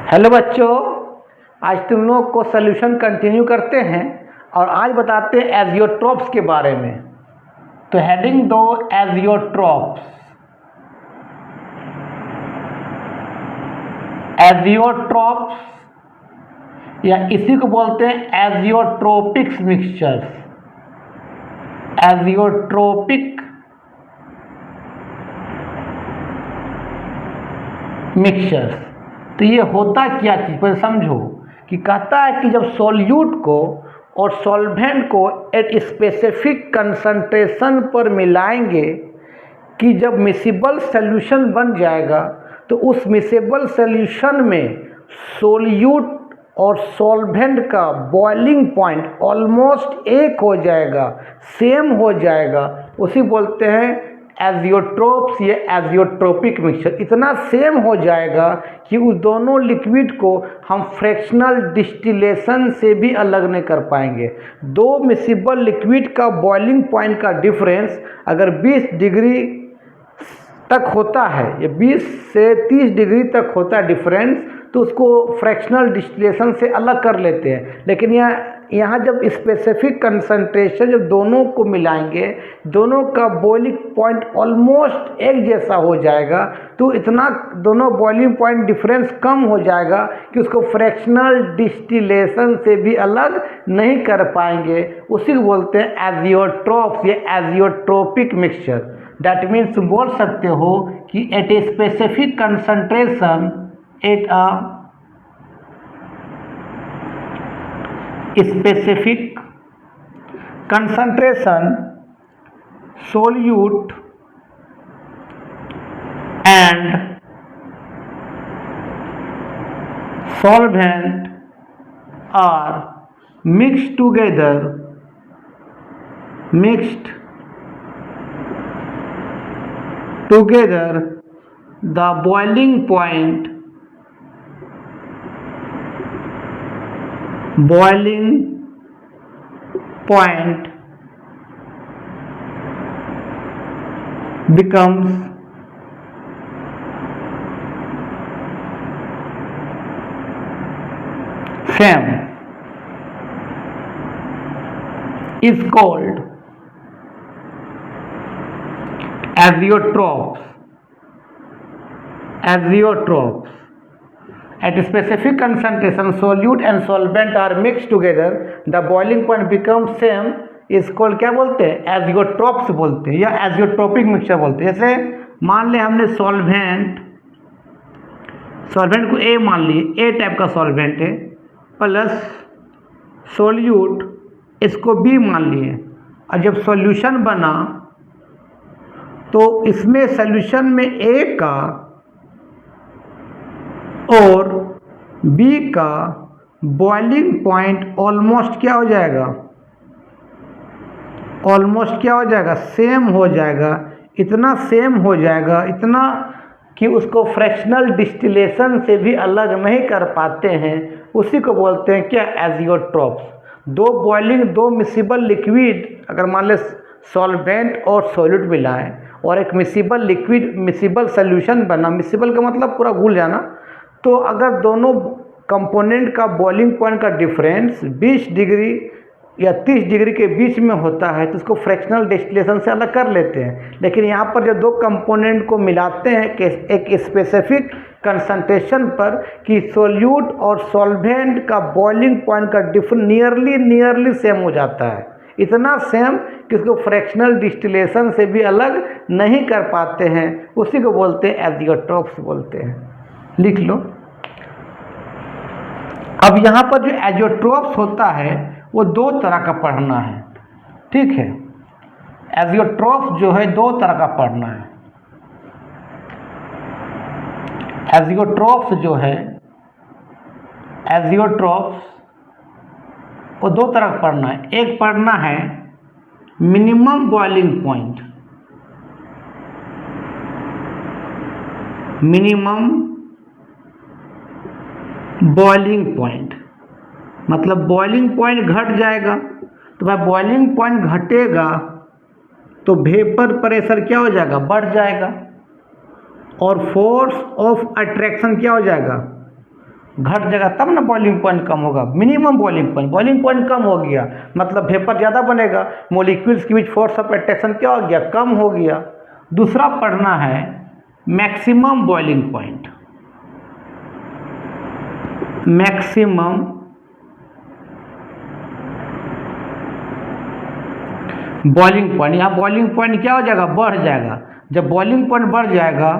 Hello बच्चों, आज तुम लोग को सोल्यूशन कंटिन्यू करते हैं और आज बताते हैं एजियोट्रोप्स के बारे में। तो हेडिंग दो एजियोट्रोप्स। एजियोट्रोप्स या इसी को बोलते हैं एजियोट्रोपिक्स मिक्सचर्स। एजियोट्रोपिक मिक्सचर्स। तो ये होता क्या चीज़ पर समझो कि कहता है कि जब सॉल्यूट को और सॉल्वेंट को एक स्पेसिफिक कंसंट्रेशन पर मिलाएंगे कि जब मिसिबल सॉल्यूशन बन जाएगा तो उस मिसिबल सॉल्यूशन में सॉल्यूट और सॉल्वेंट का बॉइलिंग पॉइंट ऑलमोस्ट एक हो जाएगा, सेम हो जाएगा, उसी बोलते हैं एजियोट्रोप्स। ये एजियोट्रोपिक मिक्सचर इतना सेम हो जाएगा कि उस दोनों लिक्विड को हम फ्रैक्शनल डिस्टिलेशन से भी अलग नहीं कर पाएंगे। दो मिसिबल लिक्विड का बॉइलिंग पॉइंट का डिफरेंस अगर 20 डिग्री तक होता है, ये 20 से 30 डिग्री तक होता है डिफरेंस, तो उसको फ्रैक्शनल डिस्टिलेशन से अलग कर लेते हैं। लेकिन यहाँ जब स्पेसिफिक कंसंट्रेशन जब दोनों को मिलाएंगे, दोनों का बॉइलिंग पॉइंट ऑलमोस्ट एक जैसा हो जाएगा, तो इतना दोनों बॉइलिंग पॉइंट डिफरेंस कम हो जाएगा कि उसको फ्रैक्शनल डिस्टिलेशन से भी अलग नहीं कर पाएंगे। उसी को बोलते हैं एजियोट्रोप्स या एजियोट्रोपिक मिक्सचर। दैट मीन्स बोल सकते हो कि at a specific concentration at a specific concentration solute and solvent are mixed together the boiling point becomes same, is called azeotropes. At a specific concentration, solute and solvent are mixed together, the boiling point becomes same, is called क्या बोलते हैं? Azeotropes बोलते हैं या एजियोट्रोपिक mixture बोलते हैं। जैसे मान ले हमने सॉल्वेंट को ए मान लिए, ए टाइप का सॉल्वेंट है, प्लस सोल्यूट इसको बी मान लिए, और जब सॉल्यूशन बना तो इसमें सॉल्यूशन में ए का और बी का बॉइलिंग पॉइंट ऑलमोस्ट क्या हो जाएगा? सेम हो जाएगा। इतना सेम हो जाएगा, इतना कि उसको फ्रैक्शनल डिस्टिलेशन से भी अलग नहीं कर पाते हैं। उसी को बोलते हैं क्या? एजियोट्रोप्स। दो मिसिबल लिक्विड अगर मान ले सॉल्वेंट और सॉल्यूट मिलाएं और एक मिसिबल सॉल्यूशन बना, मिसिबल का मतलब पूरा घुल जाना, तो अगर दोनों कंपोनेंट का बॉइलिंग पॉइंट का डिफरेंस 20 डिग्री या 30 डिग्री के बीच में होता है तो उसको फ्रैक्शनल डिस्टिलेशन से अलग कर लेते हैं। लेकिन यहाँ पर जब दो कंपोनेंट को मिलाते हैं कि एक स्पेसिफिक कंसंट्रेशन पर कि सोल्यूट और सॉल्वेंट का बॉइलिंग पॉइंट का डिफरेंस नियरली सेम हो जाता है, इतना सेम कि उसको फ्रैक्शनल डिस्टिलेशन से भी अलग नहीं कर पाते हैं। उसी को बोलते हैं एजियोट्रोप्स बोलते हैं। लिख लो। अब यहाँ पर जो एजियोट्रोप्स होता है वो दो तरह का पढ़ना है, ठीक है। एजियोट्रोप्स जो है दो तरह का पढ़ना है। एजियोट्रोप्स वो दो तरह का पढ़ना है। एक पढ़ना है मिनिमम बॉइलिंग पॉइंट, मतलब बॉइलिंग पॉइंट घट जाएगा, तो भाई बॉइलिंग पॉइंट घटेगा तो वेपर प्रेशर क्या हो जाएगा? बढ़ जाएगा, और फोर्स ऑफ अट्रैक्शन क्या हो जाएगा? घट जाएगा तब ना बॉइलिंग पॉइंट कम होगा। मिनिमम बॉइलिंग पॉइंट कम हो गया मतलब वेपर ज़्यादा बनेगा, मोलिक्यूल्स के बीच फोर्स ऑफ अट्रैक्शन क्या हो गया, कम हो गया। दूसरा पढ़ना है maximum boiling point. Maximum boiling point, यहाँ बॉइलिंग पॉइंट क्या हो जाएगा, बढ़ जाएगा। जब बॉइलिंग पॉइंट बढ़ जाएगा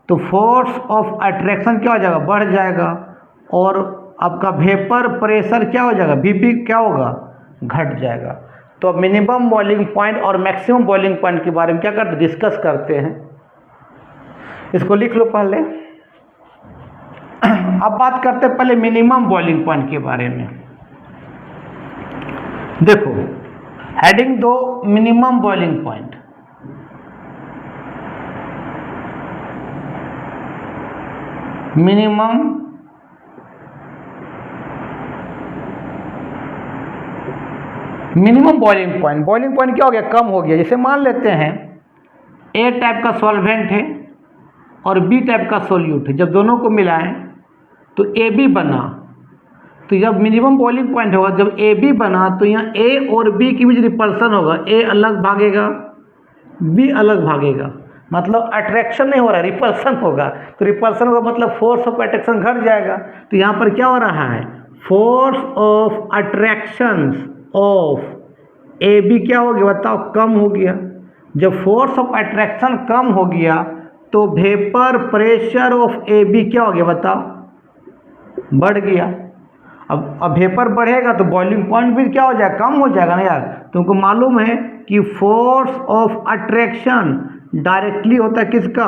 तो फोर्स ऑफ अट्रैक्शन क्या हो जाएगा, बढ़ जाएगा, और आपका वेपर प्रेशर क्या हो जाएगा, वीपी क्या होगा, घट जाएगा। तो मिनिमम बॉइलिंग पॉइंट और मैक्सिमम बॉइलिंग पॉइंट के बारे में क्या करते, डिस्कस करते हैं। इसको लिख लो पहले। अब बात करते हैं पहले मिनिमम बॉइलिंग पॉइंट के बारे में। देखो हेडिंग दो, minimum boiling point. Minimum boiling point क्या हो गया, कम हो गया। जैसे मान लेते हैं ए टाइप का सॉल्वेंट है और बी टाइप का सोल्यूट है, जब दोनों को मिलाएं तो ए बी बना। तो जब मिनिमम बॉइलिंग पॉइंट होगा, जब ए बी बना तो यहाँ ए और बी के बीच रिपल्सन होगा, ए अलग भागेगा बी अलग भागेगा, मतलब अट्रैक्शन नहीं हो रहा है, रिपल्सन होगा। तो रिपल्सन होगा मतलब फोर्स ऑफ अट्रैक्शन घट जाएगा। तो यहाँ पर क्या हो रहा है, force of attraction of A B क्या हो गया बताओ, कम हो गया। जब फोर्स ऑफ अट्रैक्शन कम हो गया तो vapour pressure of A B क्या हो गया बताओ, बढ़ गया। अब वेपर बढ़ेगा तो बॉइलिंग पॉइंट भी क्या हो जाएगा, कम हो जाएगा ना यार। तुमको मालूम है कि फोर्स ऑफ अट्रैक्शन डायरेक्टली होता है किसका,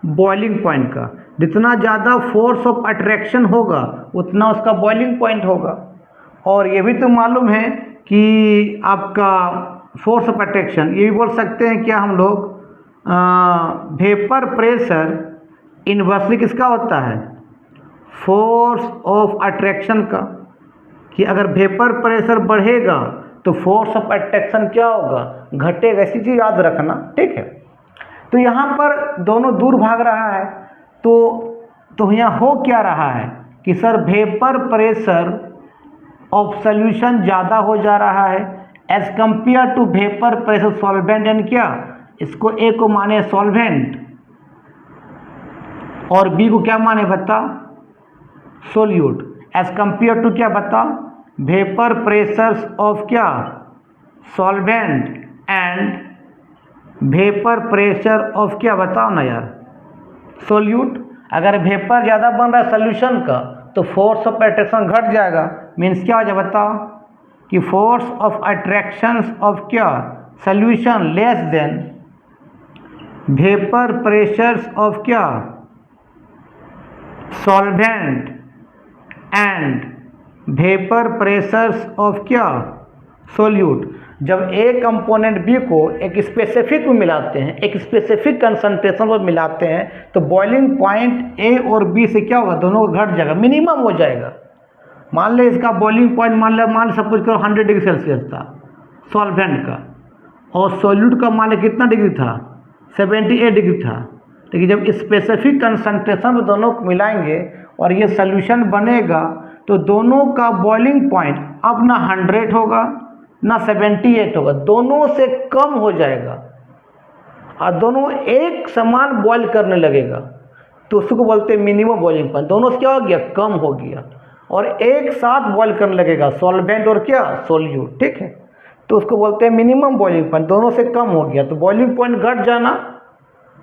बॉइलिंग पॉइंट का। जितना ज़्यादा फोर्स ऑफ अट्रैक्शन होगा उतना उसका बॉइलिंग पॉइंट होगा। और ये भी तो मालूम है कि आपका फोर्स ऑफ अट्रैक्शन, ये भी बोल सकते हैं क्या हम लोग, वेपर प्रेशर इन्वर्सली किसका होता है, फोर्स ऑफ अट्रैक्शन का। कि अगर वेपर प्रेशर बढ़ेगा तो फोर्स ऑफ अट्रैक्शन क्या होगा, घटेगा। ऐसी चीज़ याद रखना, ठीक है। तो यहाँ पर दोनों दूर भाग रहा है तो यहाँ हो क्या रहा है कि sir vapour pressure of solution ज़्यादा हो जा रहा है as compare to vapour pressure solvent. And क्या, इसको ए को माने सॉल्वेंट और बी को क्या माने बता, सोल्यूट। एज कंपेयर टू क्या बता, वेपर प्रेशर्स ऑफ क्या, solvent and vapour pressure of क्या बताओ ना यार, सोल्यूट। अगर वेपर ज़्यादा बन रहा है सोल्यूशन का तो फोर्स ऑफ अट्रैक्शन घट जाएगा। मीन्स क्या हो जाए बताओ कि फोर्स ऑफ अट्रैक्शन ऑफ क्या, solution less than vapour pressures of क्या, solvent and vapour pressures of क्या, सोल्यूट। जब ए कंपोनेंट बी को एक स्पेसिफिक में मिलाते हैं, एक स्पेसिफिक कंसंट्रेशन पर मिलाते हैं तो बॉइलिंग पॉइंट ए और बी से क्या होगा, दोनों का घट जाएगा, मिनिमम हो जाएगा। मान ले इसका बॉइलिंग पॉइंट मान सब कुछ करो 100 डिग्री सेल्सियस था सॉल्वेंट का, और सोल्यूट का मान ले कितना डिग्री था, 78 डिग्री था। लेकिन जब स्पेसिफिक कंसंट्रेशन में दोनों को मिलाएंगे और ये सोल्यूशन बनेगा तो दोनों का बॉइलिंग पॉइंट अब ना 100 होगा ना 78 होगा, दोनों से कम हो जाएगा और दोनों एक समान बॉयल करने लगेगा। तो उसको बोलते हैं मिनिमम बॉइलिंग पॉइंट। दोनों से क्या हो गया, कम हो गया और एक साथ बॉयल करने लगेगा, सॉल्वेंट और क्या, सोल्यूट, ठीक है। तो उसको बोलते हैं मिनिमम बॉइलिंग पॉइंट। दोनों से कम हो गया तो बॉइलिंग पॉइंट घट जाना,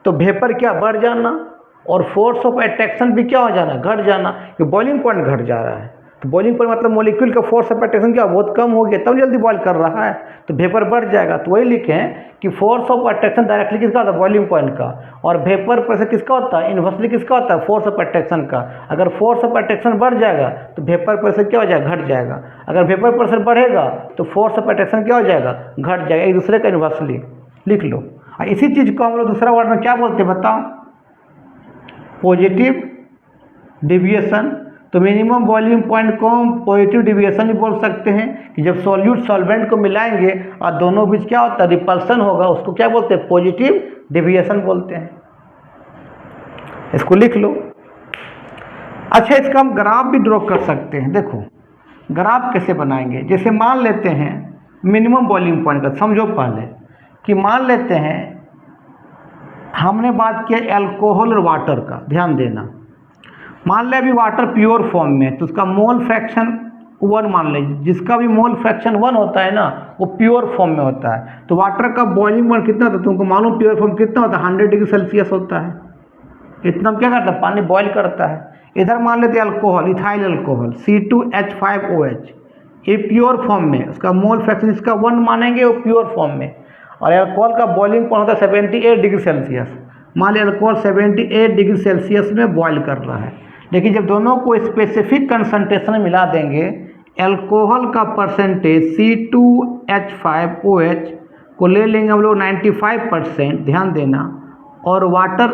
तो वेपर क्या बढ़ जाना, और फोर्स ऑफ अट्रैक्शन भी क्या हो जाना, घट जाना, कि बॉइलिंग पॉइंट घट जा रहा है। तो बॉइलिंग पॉइंट मतलब मॉलिक्यूल का फोर्स ऑफ अट्रैक्शन क्या बहुत कम हो गया, तब जल्दी बॉयल कर रहा है तो वेपर बढ़ जाएगा। तो वही लिखे हैं कि फोर्स ऑफ अट्रैक्शन डायरेक्टली किसका होता है, बॉइलिंग पॉइंट का, और वेपर प्रेशर किसका होता है, इन्वर्सली किसका होता है, फोर्स ऑफ अट्रैक्शन का। अगर फोर्स ऑफ अट्रैक्शन बढ़ जाएगा तो वेपर प्रेशर क्या हो जाएगा, घट जाएगा। अगर वेपर प्रेशर बढ़ेगा तो फोर्स ऑफ अट्रैक्शन क्या हो जाएगा, घट जाएगा, एक दूसरे का इन्वर्सली लिख लो। और इसी चीज़ को हम लोग दूसरा वर्ड में क्या बोलते हैं बताओ, पॉजिटिव डिविएशन। तो मिनिमम बॉइलिंग पॉइंट को हम पॉजिटिव डिविएशन भी बोल सकते हैं कि जब सॉल्यूट सॉल्वेंट को मिलाएंगे और दोनों बीच क्या होता है, रिपल्सन होगा, उसको क्या बोलते हैं, पॉजिटिव डिविएशन बोलते हैं। इसको लिख लो। अच्छा, इसका हम ग्राफ भी ड्रॉ कर सकते हैं। देखो ग्राफ कैसे बनाएंगे, जैसे मान लेते हैं मिनिमम बॉइलिंग पॉइंट का, समझो पहले कि मान लेते हैं हमने बात किया अल्कोहल और वाटर का, ध्यान देना। मान ले अभी वाटर प्योर फॉर्म में, तो उसका मोल फ्रैक्शन 1 मान लीजिए, जिसका भी मोल फ्रैक्शन 1 होता है ना वो प्योर फॉर्म में होता है। तो वाटर का बॉइलिंग पॉइंट कितना था तुमको मालूम, प्योर फॉर्म कितना होता है, 100 डिग्री सेल्सियस होता है। इतना क्या करता है, पानी बॉयल करता है। इधर मान लेते हैं अल्कोहल, इथाइल अल्कोहल C2H5OH, ये प्योर फॉर्म में, उसका मोल फ्रैक्शन इसका 1 मानेंगे, वो प्योर फॉर्म में। और अल्कोहल का बॉइलिंग पॉइंट होता है 78 डिग्री सेल्सियस। मान लिया अल्कोहल 78 डिग्री सेल्सियस में बॉयल कर रहा है, लेकिन जब दोनों को स्पेसिफिक कंसंट्रेशन में मिला देंगे, अल्कोहल का परसेंटेज C2H5OH को ले लेंगे हम लोग 95%, ध्यान देना, और वाटर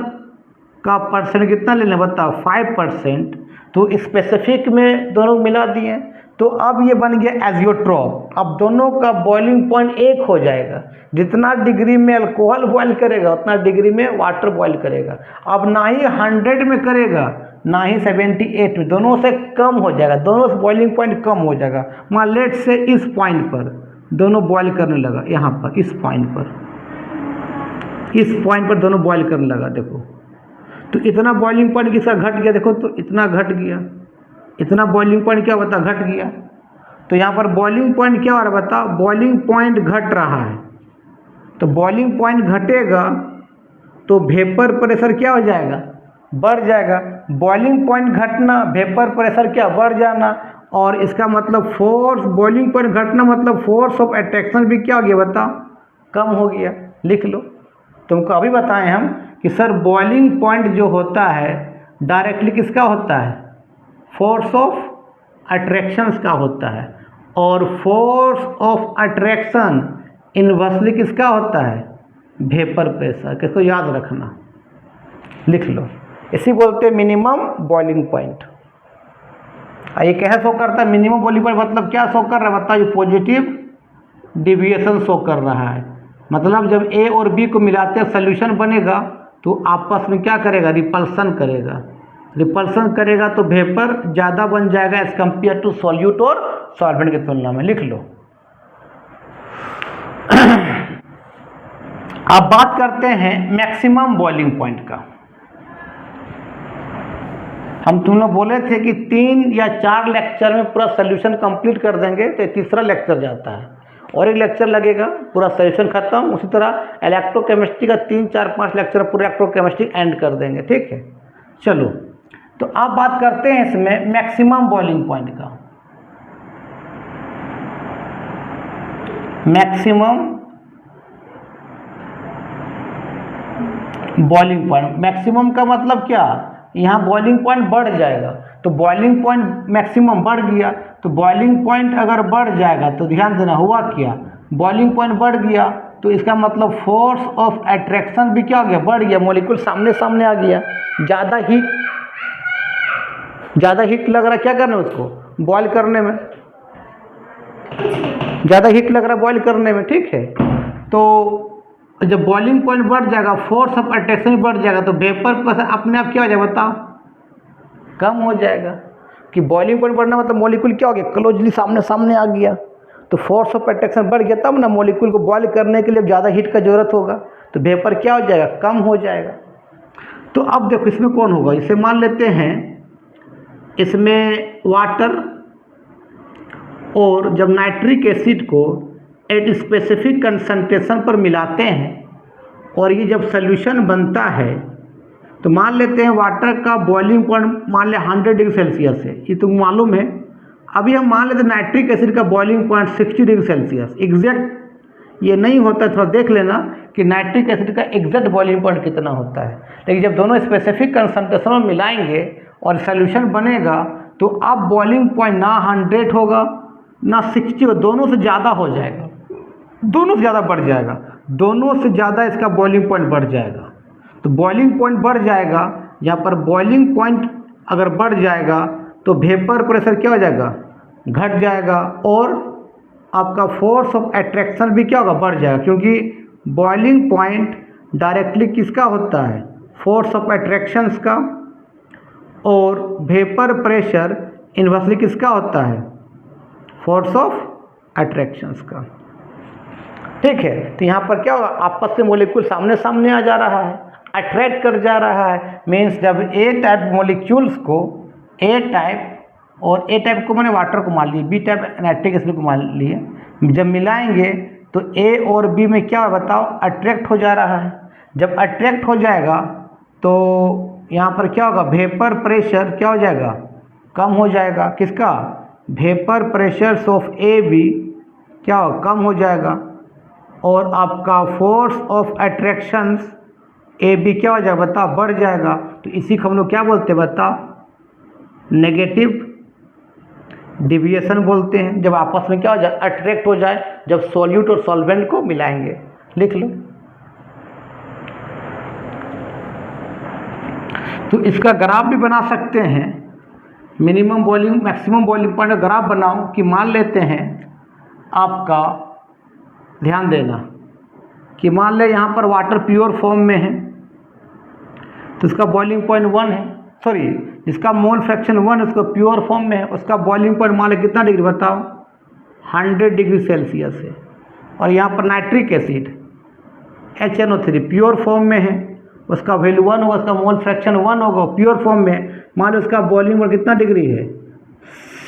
का परसेंट कितना ले लें बताओ 5%। तो स्पेसिफिक में दोनों मिला दिए, तो अब ये बन गया एजियोट्रॉप। अब दोनों का बॉइलिंग पॉइंट एक हो जाएगा, जितना डिग्री में अल्कोहल बॉयल करेगा उतना डिग्री में वाटर बॉयल करेगा। अब ना ही 100 में करेगा ना ही 78 में, दोनों से कम हो जाएगा, दोनों से बॉइलिंग पॉइंट कम हो जाएगा। मान लेट से इस पॉइंट पर दोनों बॉयल करने लगा, यहाँ पर इस पॉइंट पर दोनों बॉयल करने लगा। देखो तो इतना बॉइलिंग पॉइंट किसका घट गया, देखो तो इतना घट गया, इतना बॉइलिंग पॉइंट क्या बता घट गया। तो यहाँ पर बॉइलिंग पॉइंट क्या हो रहा है बताओ, बॉइलिंग पॉइंट घट रहा है। तो बॉइलिंग पॉइंट घटेगा तो वेपर प्रेशर क्या हो जाएगा, बढ़ जाएगा। बॉइलिंग पॉइंट घटना, वेपर प्रेशर क्या बढ़ जाना, और इसका मतलब फोर्स, बॉइलिंग पॉइंट घटना मतलब फोर्स ऑफ अट्रैक्शन भी क्या हो गया बताओ, कम हो गया। लिख लो, तुमको अभी बताएं हम कि सर बॉइलिंग पॉइंट जो होता है डायरेक्टली किसका होता है, फोर्स ऑफ अट्रैक्शंस का होता है, और फोर्स ऑफ अट्रैक्शन इनवर्सली किसका होता है, वेपर प्रेशर। किसको याद रखना, लिख लो, इसी बोलते हैं मिनिमम बॉइलिंग पॉइंट। ये कैसे शो करता है मिनिमम बॉइलिंग पॉइंट, मतलब क्या शो कर रहा है बताइए, पॉजिटिव डिविएशन शो कर रहा है। मतलब जब ए और बी को मिलाते हैं सोल्यूशन बनेगा तो आपस में क्या करेगा, रिपल्सन करेगा। रिपल्सन करेगा तो वेपर ज़्यादा बन जाएगा एज कम्पेयर टू सॉल्यूट और सॉल्वेंट की तुलना में। लिख लो। अब बात करते हैं मैक्सिमम बॉइलिंग पॉइंट का। हम तुम लोग बोले थे कि 3 या 4 लेक्चर में पूरा सोल्यूशन कंप्लीट कर देंगे, तो तीसरा लेक्चर जाता है और एक लेक्चर लगेगा पूरा सोल्यूशन खत्म। उसी तरह इलेक्ट्रोकेमिस्ट्री का 3, 4, 5 लेक्चर पूरा इलेक्ट्रोकेमिस्ट्री एंड कर देंगे, ठीक है। चलो तो अब बात करते हैं इसमें मैक्सिमम बॉइलिंग पॉइंट का। मैक्सिमम बॉइलिंग पॉइंट, मैक्सिमम का मतलब क्या, यहाँ बॉइलिंग पॉइंट बढ़ जाएगा, तो बॉइलिंग पॉइंट मैक्सिमम बढ़ गया। तो बॉइलिंग पॉइंट अगर बढ़ जाएगा तो ध्यान देना हुआ क्या, बॉइलिंग पॉइंट बढ़ गया तो इसका मतलब फोर्स ऑफ अट्रैक्शन भी क्या हो गया, बढ़ गया। मॉलिक्यूल सामने सामने आ गया, ज़्यादा हीट लग रहा है क्या करने उसको, बॉयल करने में, ज़्यादा हीट लग रहा है बॉयल करने में, ठीक है। तो जब बॉइलिंग पॉइंट बढ़ जाएगा, फोर्स ऑफ अट्रैक्शन बढ़ जाएगा, तो वेपर प्रेशर अपने आप क्या हो जाएगा बताओ, कम हो जाएगा। कि बॉइलिंग पॉइंट बढ़ना मतलब मॉलिक्यूल क्या हो गया, क्लोजली सामने सामने आ गया, तो फोर्स ऑफ अट्रैक्शन बढ़ गया, तब ना मॉलिक्यूल को बॉयल करने के लिए ज़्यादा हीट का ज़रूरत होगा, तो वेपर क्या हो जाएगा, कम हो जाएगा। तो अब देखो इसमें कौन होगा, इसे मान लेते हैं इसमें वाटर और जब नाइट्रिक एसिड को एट स्पेसिफिक कंसंट्रेशन पर मिलाते हैं और ये जब सॉल्यूशन बनता है, तो मान लेते हैं वाटर का बॉइलिंग पॉइंट मान लें 100 डिग्री सेल्सियस है, ये तुमको मालूम है। अभी हम मान लेते हैं नाइट्रिक एसिड का boiling point 60 degree Celsius. Exact ये नहीं होता है, थोड़ा देख लेना कि नाइट्रिक एसिड का एग्जैक्ट बॉइलिंग पॉइंट कितना होता है। लेकिन जब दोनों स्पेसिफिक कंसंट्रेशन में मिलाएंगे और सॉल्यूशन बनेगा तो अब बॉइलिंग पॉइंट ना 100 होगा ना 60 होगा, दोनों से ज़्यादा हो जाएगा, दोनों से ज़्यादा बढ़ जाएगा, दोनों से ज़्यादा इसका बॉइलिंग पॉइंट बढ़ जाएगा। तो बॉइलिंग पॉइंट बढ़ जाएगा, यहाँ पर बॉइलिंग पॉइंट अगर बढ़ जाएगा तो वेपर प्रेशर क्या हो जाएगा, घट जाएगा, और आपका फोर्स ऑफ अट्रैक्शन भी क्या होगा, बढ़ जाएगा। क्योंकि बॉइलिंग पॉइंट डायरेक्टली किसका होता है, फोर्स ऑफ अट्रैक्शंस का, और वेपर प्रेशर इन्वर्सली किसका होता है, फोर्स ऑफ अट्रैक्शंस का। ठीक है, तो यहाँ पर क्या होगा, आपस में मॉलिक्यूल सामने सामने आ जा रहा है, अट्रैक्ट कर जा रहा है। मीन्स जब ए टाइप मॉलिक्यूल्स को, ए टाइप और ए टाइप को मैंने वाटर को मान लिया, बी टाइप नाइट्रिक एसिड को मान लिए, जब मिलाएंगे तो ए और बी में क्या बताओ, अट्रैक्ट हो जा रहा है। जब अट्रैक्ट हो जाएगा तो यहाँ पर क्या होगा, वेपर प्रेशर क्या हो जाएगा, कम हो जाएगा। किसका, vapour pressure of A B क्या हो, कम हो जाएगा। और आपका force of attractions A B क्या हो जाएगा बताओ, बढ़ जाएगा। तो इसी को हम लोग क्या बोलते हैं बताओ, नेगेटिव डिविएशन बोलते हैं। जब आपस में क्या हो जाए, अट्रैक्ट हो जाए, जब सॉल्यूट और सॉल्वेंट को मिलाएंगे। लिख लो। तो इसका ग्राफ भी बना सकते हैं, minimum boiling maximum boiling point का ग्राफ बनाओ कि मान लेते हैं आपका, ध्यान देना कि मान ले यहाँ पर वाटर प्योर फॉर्म में है तो इसका बॉइलिंग पॉइंट 1 है, सॉरी जिसका मोल फ्रैक्शन 1 है उसका प्योर फॉर्म में है, उसका बॉइलिंग पॉइंट मान ले कितना डिग्री बताओ, 100 डिग्री सेल्सियस है। और यहाँ पर nitric acid HNO3 pure form में है, उसका वैल्यू 1 होगा, उसका मोल फ्रैक्शन 1 होगा, प्योर फॉर्म में मान लो उसका बॉइलिंग पॉइंट कितना डिग्री है,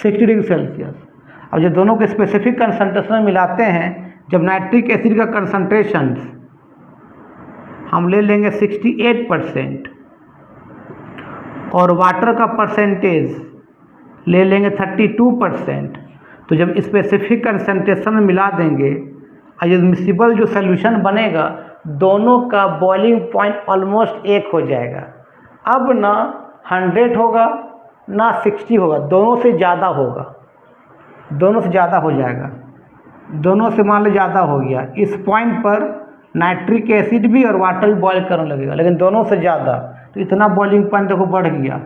60 डिग्री सेल्सियस। अब जब दोनों के स्पेसिफिक कंसंट्रेशन मिलाते हैं, जब नाइट्रिक एसिड का कंसंट्रेशन हम ले लेंगे 68% और वाटर का परसेंटेज ले लेंगे 32%, तो जब स्पेसिफिक कंसंट्रेशन में मिला देंगे और ये मिसिबल जो सोल्यूशन बनेगा, दोनों का बॉइलिंग पॉइंट ऑलमोस्ट एक हो जाएगा। अब ना 100 होगा ना 60 होगा, दोनों से ज़्यादा होगा, दोनों से ज़्यादा हो जाएगा, दोनों से मान लो ज़्यादा हो गया। इस पॉइंट पर नाइट्रिक एसिड भी और वाटर भी बॉयल करने लगेगा, लेकिन दोनों से ज़्यादा, तो इतना बॉइलिंग पॉइंट देखो बढ़ गया।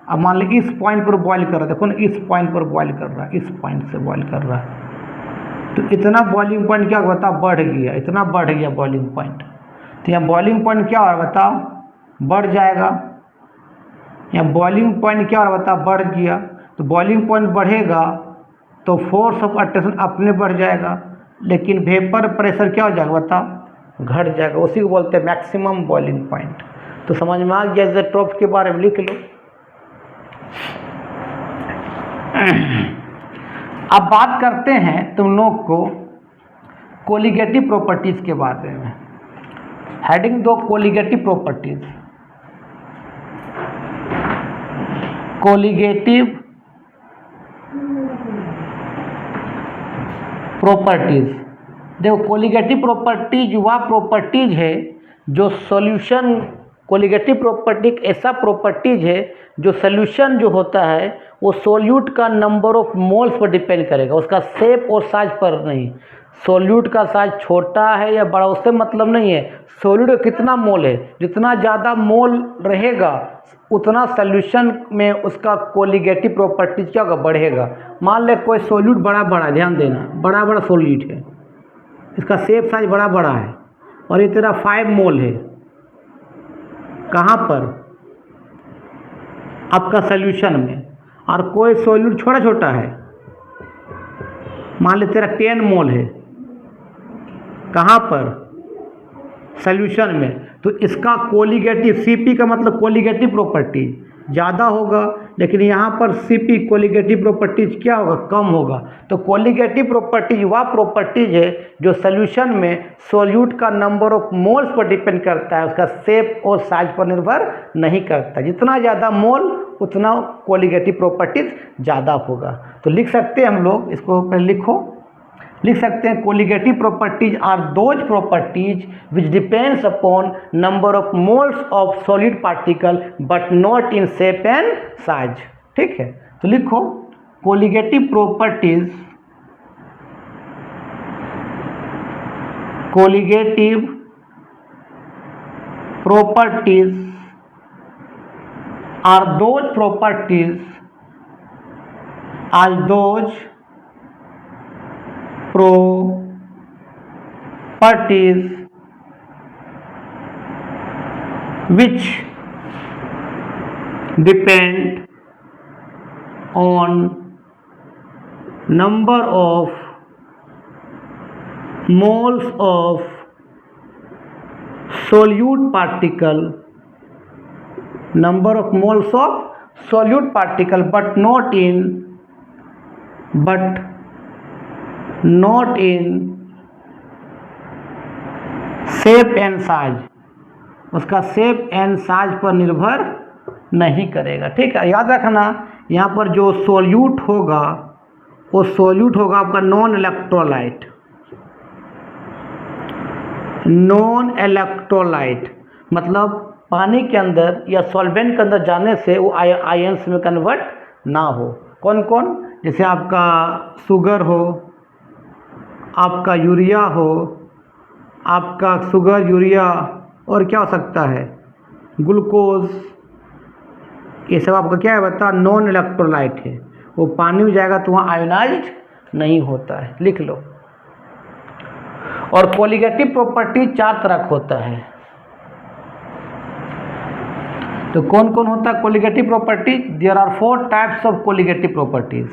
अब मान लो इस पॉइंट पर बॉयल कर रहा है, देखो ना इस पॉइंट पर बॉयल कर रहा है, इस पॉइंट से बॉयल कर रहा है, तो इतना बॉइलिंग पॉइंट क्या बताओ, बढ़ गया, इतना बढ़ गया बॉइलिंग पॉइंट। तो यहाँ बॉइलिंग पॉइंट क्या हो रहा बताओ, बढ़ जाएगा। यहाँ बॉइलिंग पॉइंट क्या हो रहा बताओ, बढ़ गया। तो बॉइलिंग पॉइंट बढ़ेगा तो फोर्स ऑफ अट्रैक्शन अपने बढ़ जाएगा, लेकिन वेपर प्रेशर क्या हो जाएगा बताओ, घट जाएगा। उसी को बोलते हैं मैक्सिमम बॉइलिंग पॉइंट। तो समझ में आ गया, इज़ोट्रोप के बारे में लिख लो। अब बात करते हैं तुम लोग को कोलिगेटिव प्रॉपर्टीज के बारे में। हेडिंग दो, कोलिगेटिव प्रॉपर्टीज। कोलिगेटिव प्रॉपर्टीज, देखो कोलिगेटिव प्रॉपर्टीज वह प्रॉपर्टीज है जो सॉल्यूशन, कोलिगेटिव प्रॉपर्टी एक ऐसा प्रॉपर्टीज है जो सॉल्यूशन जो होता है वो सोल्यूट का number of moles per depend करेगा, उसका शेप और साइज पर नहीं। सोल्यूट का साइज छोटा है या बड़ा उससे मतलब नहीं है, सोल्यूट का कितना मोल है, जितना ज़्यादा मोल रहेगा उतना सॉल्यूशन में उसका कोलिगेटिव प्रॉपर्टीज क्या होगा, बढ़ेगा। मान ले कोई सोल्यूट बड़ा बड़ा, ध्यान देना, बड़ा बड़ा सोल्यूट है, इसका शेप साइज बड़ा बड़ा है और ये तेरा 5 मोल है, कहाँ पर, आपका सॉल्यूशन में। और कोई सोल्यूट छोटा छोटा है, मान ले तेरा 10 मोल है, कहाँ पर, सॉल्यूशन में। तो इसका कोलिगेटिव, सीपी का मतलब कोलिगेटिव प्रॉपर्टी ज़्यादा होगा, लेकिन यहाँ पर सीपी कोलिगेटिव प्रॉपर्टीज क्या होगा, कम होगा। तो कोलिगेटिव प्रॉपर्टीज वह प्रॉपर्टीज है जो सॉल्यूशन में सोल्यूट का number of moles per depend करता है, उसका शेप और साइज पर निर्भर नहीं करता। जितना ज़्यादा मोल उतना कोलिगेटिव प्रॉपर्टीज ज़्यादा होगा। तो लिख सकते हैं हम लोग, इसको पहले लिखो, लिख सकते हैं colligative properties are those properties which depends upon number of moles of solid particle but not in shape and size. ठीक है, तो लिखो colligative properties, colligative properties are those properties, are those properties which depend on number of moles of solute particle, number of moles of solute particle, but not in shape and size, उसका shape and size पर निर्भर नहीं करेगा। ठीक है, याद रखना यहाँ पर जो सोल्यूट होगा वो सोल्यूट होगा आपका नॉन इलेक्ट्रोलाइट, मतलब पानी के अंदर या सॉल्वेंट के अंदर जाने से वो आयंस में कन्वर्ट ना हो। कौन कौन? जैसे आपका शुगर हो, आपका यूरिया हो, आपका शुगर यूरिया, और क्या हो सकता है ग्लूकोज, ये सब आपका क्या है बता नॉन इलेक्ट्रोलाइट है। वो पानी में जाएगा तो वहाँ आयोनाइज्ड नहीं होता है, लिख लो। और कोलिगेटिव प्रॉपर्टी 4 तरह का होता है। तो कौन कौन होता है colligative property? There are 4 types of colligative properties.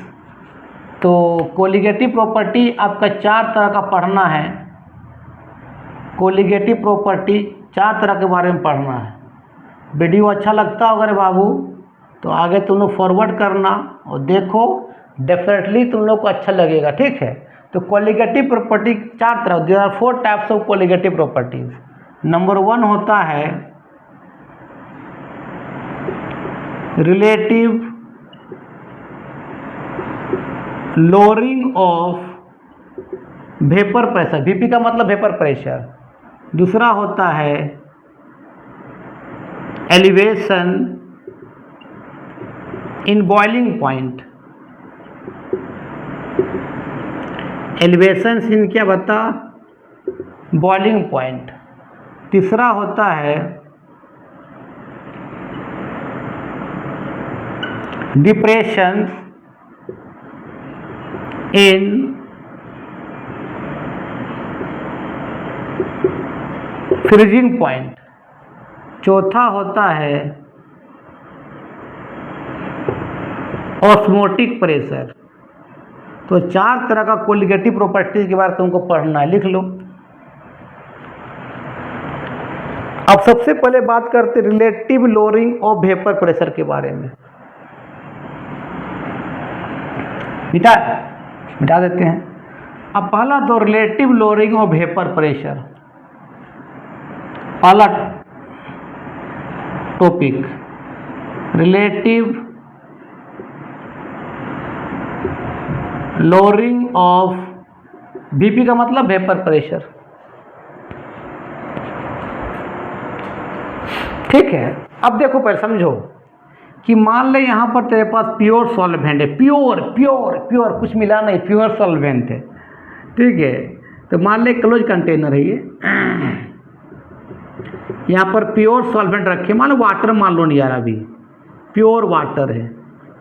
तो कोलिगेटिव प्रॉपर्टी आपका 4 तरह का पढ़ना है। कोलिगेटिव प्रॉपर्टी 4 तरह के बारे में पढ़ना है। वीडियो अच्छा लगता होगा रे बाबू तो आगे तुम लोग फॉरवर्ड करना और देखो, डेफिनेटली तुम लोग को अच्छा लगेगा। ठीक है, तो कोलिगेटिव प्रॉपर्टी 4 तरह, there are 4 types of colligative properties. Number 1 होता है relative lowering of vapour pressure, VP का मतलब वेपर प्रेशर। दूसरा होता है elevation in boiling point, elevation in क्या बता बॉइलिंग पॉइंट। तीसरा होता है डिप्रेशन इन फ्रीजिंग पॉइंट। चौथा होता है ऑस्मोटिक प्रेशर। तो 4 तरह का कोलिगेटिव प्रॉपर्टीज के बारे में तुमको पढ़ना है, लिख लो। अब सबसे पहले बात करते relative lowering of vapour pressure के बारे में। मिटा देते हैं। अब पहला तो relative lowering of vapour pressure, पहला topic relative lowering of, BP का मतलब वेपर प्रेशर। ठीक है, अब देखो पहले समझो कि मान ले यहाँ पर तेरे पास प्योर सॉल्वेंट है, प्योर कुछ मिला नहीं, प्योर सॉल्वेंट है। ठीक है, तो मान ले क्लोज कंटेनर है ये, यहाँ पर प्योर सॉल्वेंट रखे, मान लो वाटर मान लो नहीं यार, अभी प्योर वाटर है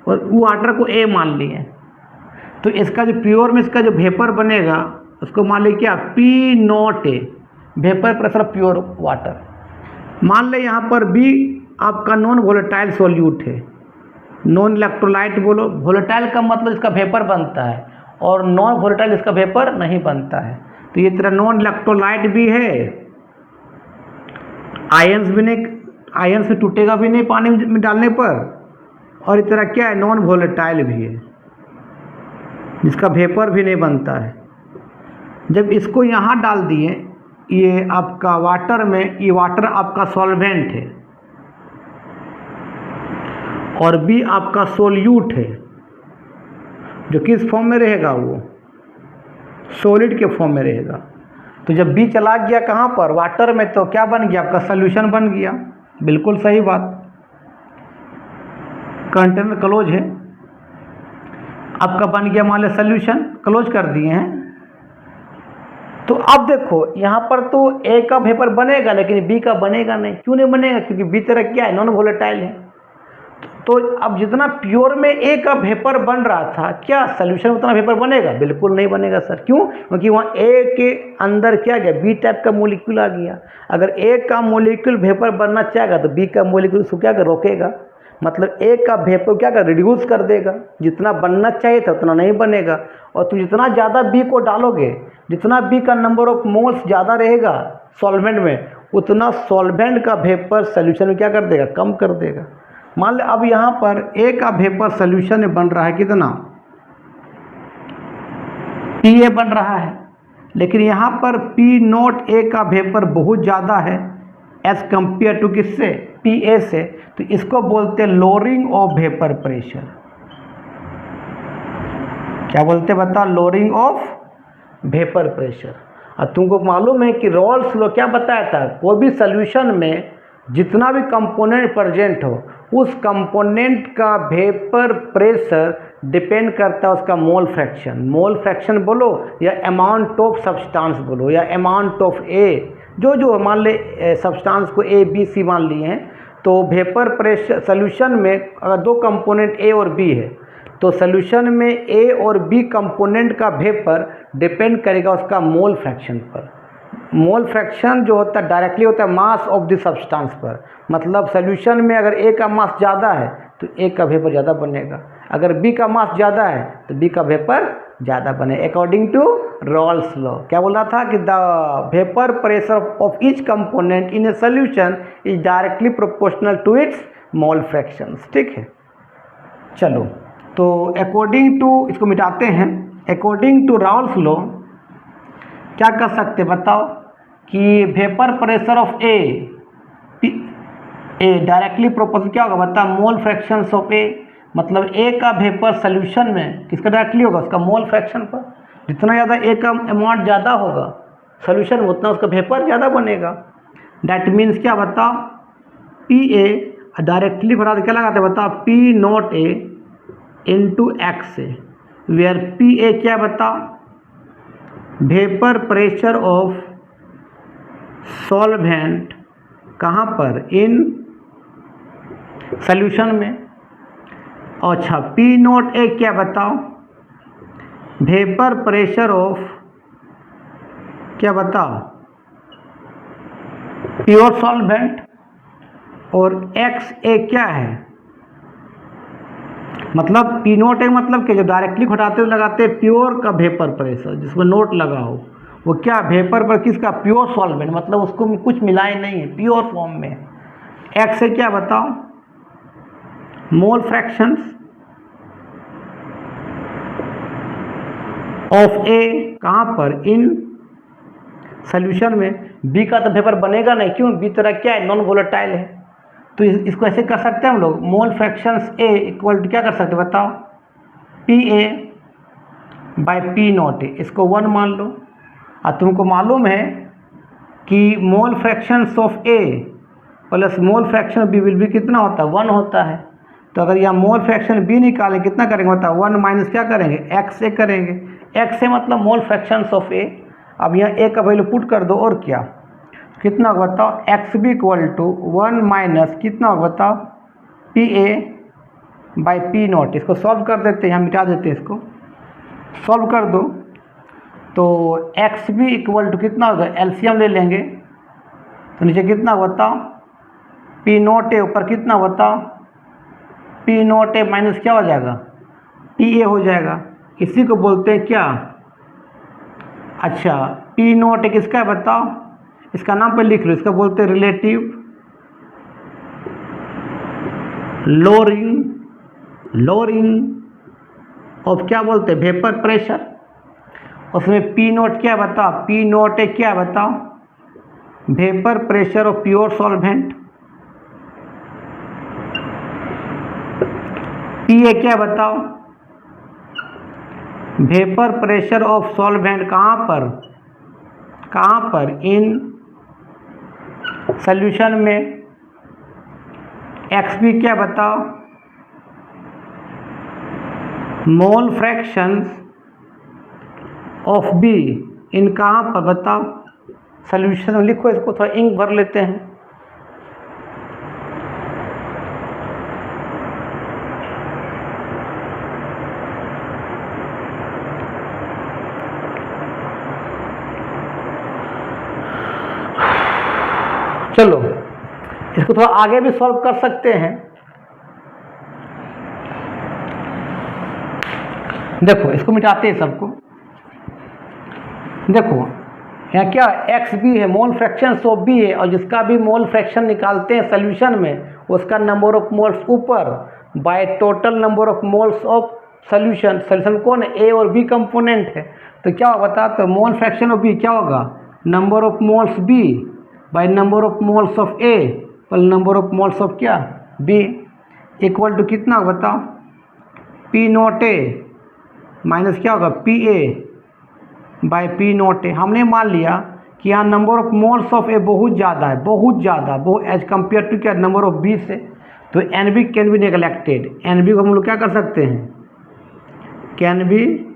और वाटर को ए मान लिए, तो इसका जो प्योर में इसका जो वेपर बनेगा उसको मान ली क्या P0 है, वेपर प्रेशर प्योर वाटर। मान ले यहाँ पर बी आपका नॉन वोलेटाइल सोल्यूट है, नॉन इलेक्ट्रोलाइट बोलो, वोलेटाइल का मतलब इसका वेपर बनता है और नॉन वोलेटाइल इसका वेपर नहीं बनता है। तो ये तेरा नॉन इलेक्ट्रोलाइट भी है, आयंस भी नहीं, आयंस भी टूटेगा भी नहीं पानी में डालने पर, और इस तरह क्या है नॉन वोलेटाइल भी है जिसका वेपर भी नहीं बनता है। जब इसको यहाँ डाल दिए ये आपका वाटर में, ये वाटर आपका सॉल्वेंट है और बी आपका सोल्यूट है, जो किस फॉर्म में रहेगा वो सॉलिड के फॉर्म में रहेगा। तो जब बी चला गया कहाँ पर वाटर में, तो क्या बन गया आपका सॉल्यूशन बन गया। बिल्कुल सही बात, कंटेनर क्लोज है आपका बन गया, मान लो सॉल्यूशन क्लोज कर दिए हैं। तो अब देखो यहाँ पर तो ए का वेपर बनेगा लेकिन बी का बनेगा नहीं। क्यों नहीं बनेगा? क्योंकि बी तरह क्या है नॉन वोलेटाइल है। तो अब जितना प्योर में ए का वेपर बन रहा था, क्या सॉल्यूशन उतना वेपर बनेगा? बिल्कुल नहीं बनेगा सर। क्यों? क्योंकि वहाँ ए के अंदर क्या गया बी टाइप का मोलिक्यूल आ गया। अगर ए का मोलिक्यूल वेपर बनना चाहेगा तो बी का मोलिक्यूल उसको क्या कर रोकेगा। मतलब ए का वेपर क्या कर रिड्यूस कर देगा, जितना बनना चाहिए था उतना नहीं बनेगा। और तुम जितना ज़्यादा बी को डालोगे, जितना बी का नंबर ऑफ मोल्स ज़्यादा रहेगा सॉल्वेंट में, उतना सॉल्वेंट का वेपर सोल्यूशन में क्या कर देगा, कम कर देगा। मान लो अब यहाँ पर ए का वेपर सोल्यूशन में बन रहा है कितना, पी ए बन रहा है, लेकिन यहाँ पर पी नोट ए का वेपर बहुत ज़्यादा है एज कंपेयर टू किससे, पी ए से, तो इसको बोलते हैं लोअरिंग ऑफ वेपर प्रेशर। क्या बोलते बता, लोअरिंग ऑफ वेपर प्रेशर। अब तुमको मालूम है कि रॉल्स लॉ क्या बताया था, कोई भी सोल्यूशन में जितना भी कंपोनेंट प्रेजेंट हो, उस कंपोनेंट का वेपर प्रेशर डिपेंड करता है उसका मोल फ्रैक्शन। मोल फ्रैक्शन बोलो या अमाउंट ऑफ सब्सटेंस बोलो या अमाउंट ऑफ ए, जो मान ले सब्सटेंस को ए बी सी मान लिए हैं, तो वेपर प्रेशर सोल्यूशन में अगर दो कंपोनेंट ए और बी है, तो सोल्यूशन में ए और बी कंपोनेंट का वेपर डिपेंड करेगा उसका मोल फ्रैक्शन पर। मोल फ्रैक्शन जो होता है डायरेक्टली होता है मास ऑफ द सब्सटेंस पर। मतलब सोल्यूशन में अगर ए का मास ज़्यादा है तो ए का वेपर ज़्यादा बनेगा, अगर बी का मास ज़्यादा है तो बी का वेपर ज़्यादा बने, अकॉर्डिंग टू रॉल्स लॉ। क्या बोला था कि the vapour pressure of each component in a solution is directly proportional to its mole fractions. ठीक है, चलो तो अकॉर्डिंग टू, इसको मिटाते हैं, अकॉर्डिंग टू रॉल्स लॉ क्या कर सकते बताओ कि vapour pressure of A directly proportional क्या होगा बता, मोल फ्रैक्शंस ऑफ ए। मतलब ए का वेपर सोल्यूशन में किसका डायरेक्टली होगा, उसका मोल फ्रैक्शन पर। जितना ज़्यादा ए का अमाउंट ज़्यादा होगा सोल्यूशन में, उतना उसका वेपर ज़्यादा बनेगा। डैट मीन्स क्या बताओ, पी ए डायरेक्टली बता क्या लगाते बताओ, P not A into X A, where P A क्या बताओ, वेपर प्रेशर ऑफ सॉल्वेंट कहाँ पर, इन सोल्यूशन में। अच्छा, पी नॉट ए क्या बताओ, वेपर प्रेशर ऑफ क्या बताओ, प्योर सॉल्वेंट। और एक्स ए क्या है, मतलब पी नोट ए मतलब कि जो डायरेक्टली घटाते लगाते हैं प्योर का वेपर प्रेशर, जिसमें नोट लगा हो, वो क्या वेपर पर किसका, प्योर सॉल्वेंट, मतलब उसको कुछ मिलाए नहीं है, प्योर फॉर्म में। एक्स से क्या बताओ, मोल फ्रैक्शंस ऑफ ए कहाँ पर, इन सोल्यूशन में। बी का तो वेपर बनेगा नहीं, क्यों, बी तरह क्या है, नॉन वोलेटाइल है। तो इसको ऐसे कर सकते हैं हम लोग, mole fractions A equal to क्या कर सकते हैं बताओ, P A by P not A, इसको 1 मान लो। और तुमको मालूम है कि mole fractions of A plus mole fraction B will be कितना होता है, 1 होता है। तो अगर यहाँ मोल फ्रैक्शन बी निकालें कितना करेंगे बताओ, 1 माइनस क्या करेंगे, एक्स ए करेंगे। एक्स ए मतलब मोल फ्रैक्शंस ऑफ ए। अब यहाँ ए का वैल्यू पुट कर दो, और क्या कितना होगा बताओ, X B equal to 1 minus कितना होगा बताओ, P A by P naught. इसको सॉल्व कर देते हैं, यहाँ मिटा देते हैं, इसको सॉल्व कर दो। तो एक्स बी इक्वल टू कितना होगा, एलसीएम ले लेंगे तो नीचे कितना बताओ, पी नॉट ए ऊपर कितना बताओ, पी नॉट ए माइनस क्या हो जाएगा, पी ए हो जाएगा। इसी को बोलते हैं क्या, अच्छा पी नॉट ए किसका है बताओ, इसका नाम पे लिख लो, इसका बोलते हैं रिलेटिव लोअरिंग ऑफ क्या बोलते हैं, वेपर प्रेशर। उसमें पी नोट क्या बताओ, पी नोट ए क्या बताओ, vapour pressure of pure solvent. P A क्या बताओ, वेपर प्रेशर ऑफ सॉल्वेंट कहाँ पर इन सोल्यूशन में। एक्स बी क्या बताओ, मोल फ्रैक्शंस ऑफ बी इन कहाँ पर बताओ, सोल्यूशन में लिखो, इसको थोड़ा इंक भर लेते हैं। चलो इसको थोड़ा आगे भी सॉल्व कर सकते हैं। देखो इसको मिटाते हैं सबको। देखो यहाँ क्या एक्स बी है, मोल फ्रैक्शन ऑफ बी है, और जिसका भी मोल फ्रैक्शन निकालते हैं सोल्यूशन में उसका नंबर ऑफ मोल्स ऊपर by total number of moles of solution. Solution कौन है, ए और बी कंपोनेंट है, तो क्या होगा बता, तो मोल फ्रैक्शन ऑफ बी क्या होगा, number of moles B by number of moles of A पर नंबर ऑफ मोल्स ऑफ क्या बी, इक्वल टू कितना बताओ, पी नॉट ए माइनस क्या होगा P A by P not A. हमने मान लिया कि यहाँ number of moles of A बहुत ज़्यादा है, बहुत ज़्यादा, बहुत एज कम्पेयर टू क्या नंबर ऑफ बी से, तो N B can be neglected. N B को हम लोग क्या कर सकते हैं, कैन बी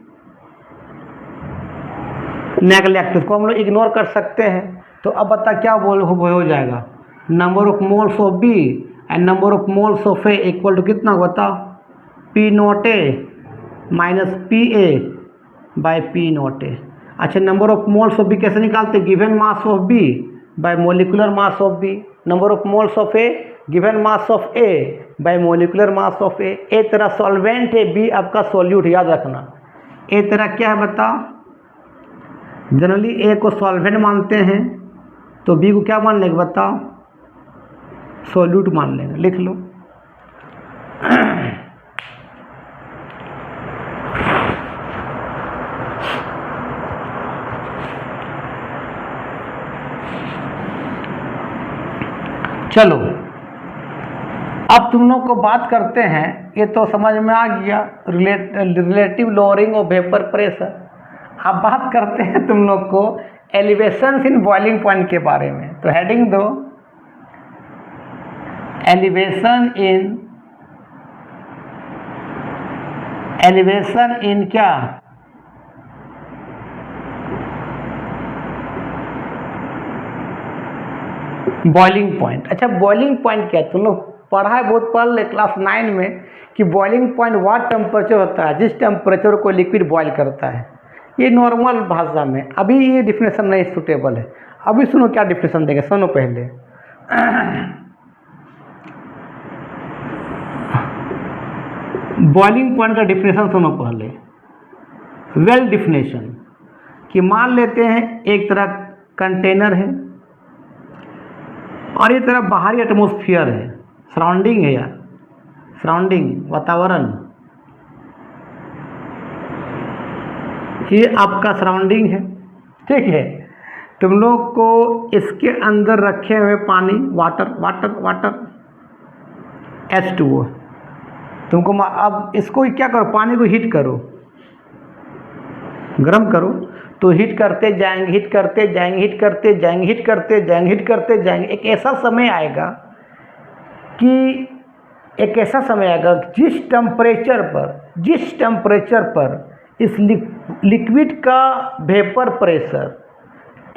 नेगलेक्ट, उसको हम लोग इग्नोर कर सकते हैं। तो अब बता क्या हो जाएगा, number of moles of B and number of moles of A equal to कितना बताओ, P not A minus P A by P not A. अच्छा number of moles of B कैसे निकालते, given mass of B by molecular mass of B, number of moles of A given mass of A by molecular mass of A. A तेरा solvent है, B आपका solute, याद रखना। ए तेरा क्या है बताओ, जनरली ए को सॉल्वेंट मानते हैं तो बी को क्या मान लेंगे बताओ, सॉल्यूट मान लेंगे, लिख लो। चलो अब तुम लोग को बात करते हैं, ये तो समझ में आ गया relative lowering of vapour pressure. अब बात करते हैं तुम लोग को एलिवेशंस इन बॉइलिंग पॉइंट के बारे में। तो हेडिंग दो, एलिवेशन इन क्या, बॉइलिंग पॉइंट। अच्छा बॉइलिंग पॉइंट क्या है, तुम लोग पढ़ा है, बहुत पढ़ ले क्लास 9 में कि बॉइलिंग पॉइंट व्हाट टेम्परेचर होता है जिस टेम्परेचर को लिक्विड बॉयल करता है। ये नॉर्मल भाषा में, अभी ये डिफिनेशन नहीं सूटेबल है। अभी सुनो क्या डिफिनेशन देंगे, सुनो पहले। बॉइलिंग पॉइंट का डिफिनेशन सुनो पहले, वेल डिफिनेशन, कि मान लेते हैं एक तरह कंटेनर है और ये तरह बाहरी एटमॉस्फेयर है, सराउंडिंग है यार, सराउंडिंग वातावरण, ये आपका सराउंडिंग है, ठीक है। तुम लोग को इसके अंदर रखे हुए पानी, वाटर वाटर वाटर H2O, तुमको अब इसको क्या करो, पानी को हीट करो, गर्म करो, तो हीट करते जाएंगे, हीट करते जाएंगे, हीट करते जाएंगे, हीट करते जाएंगे, हीट करते जाएंगे। एक ऐसा समय आएगा कि जिस टेम्परेचर पर इस लिक्विड का vapour pressure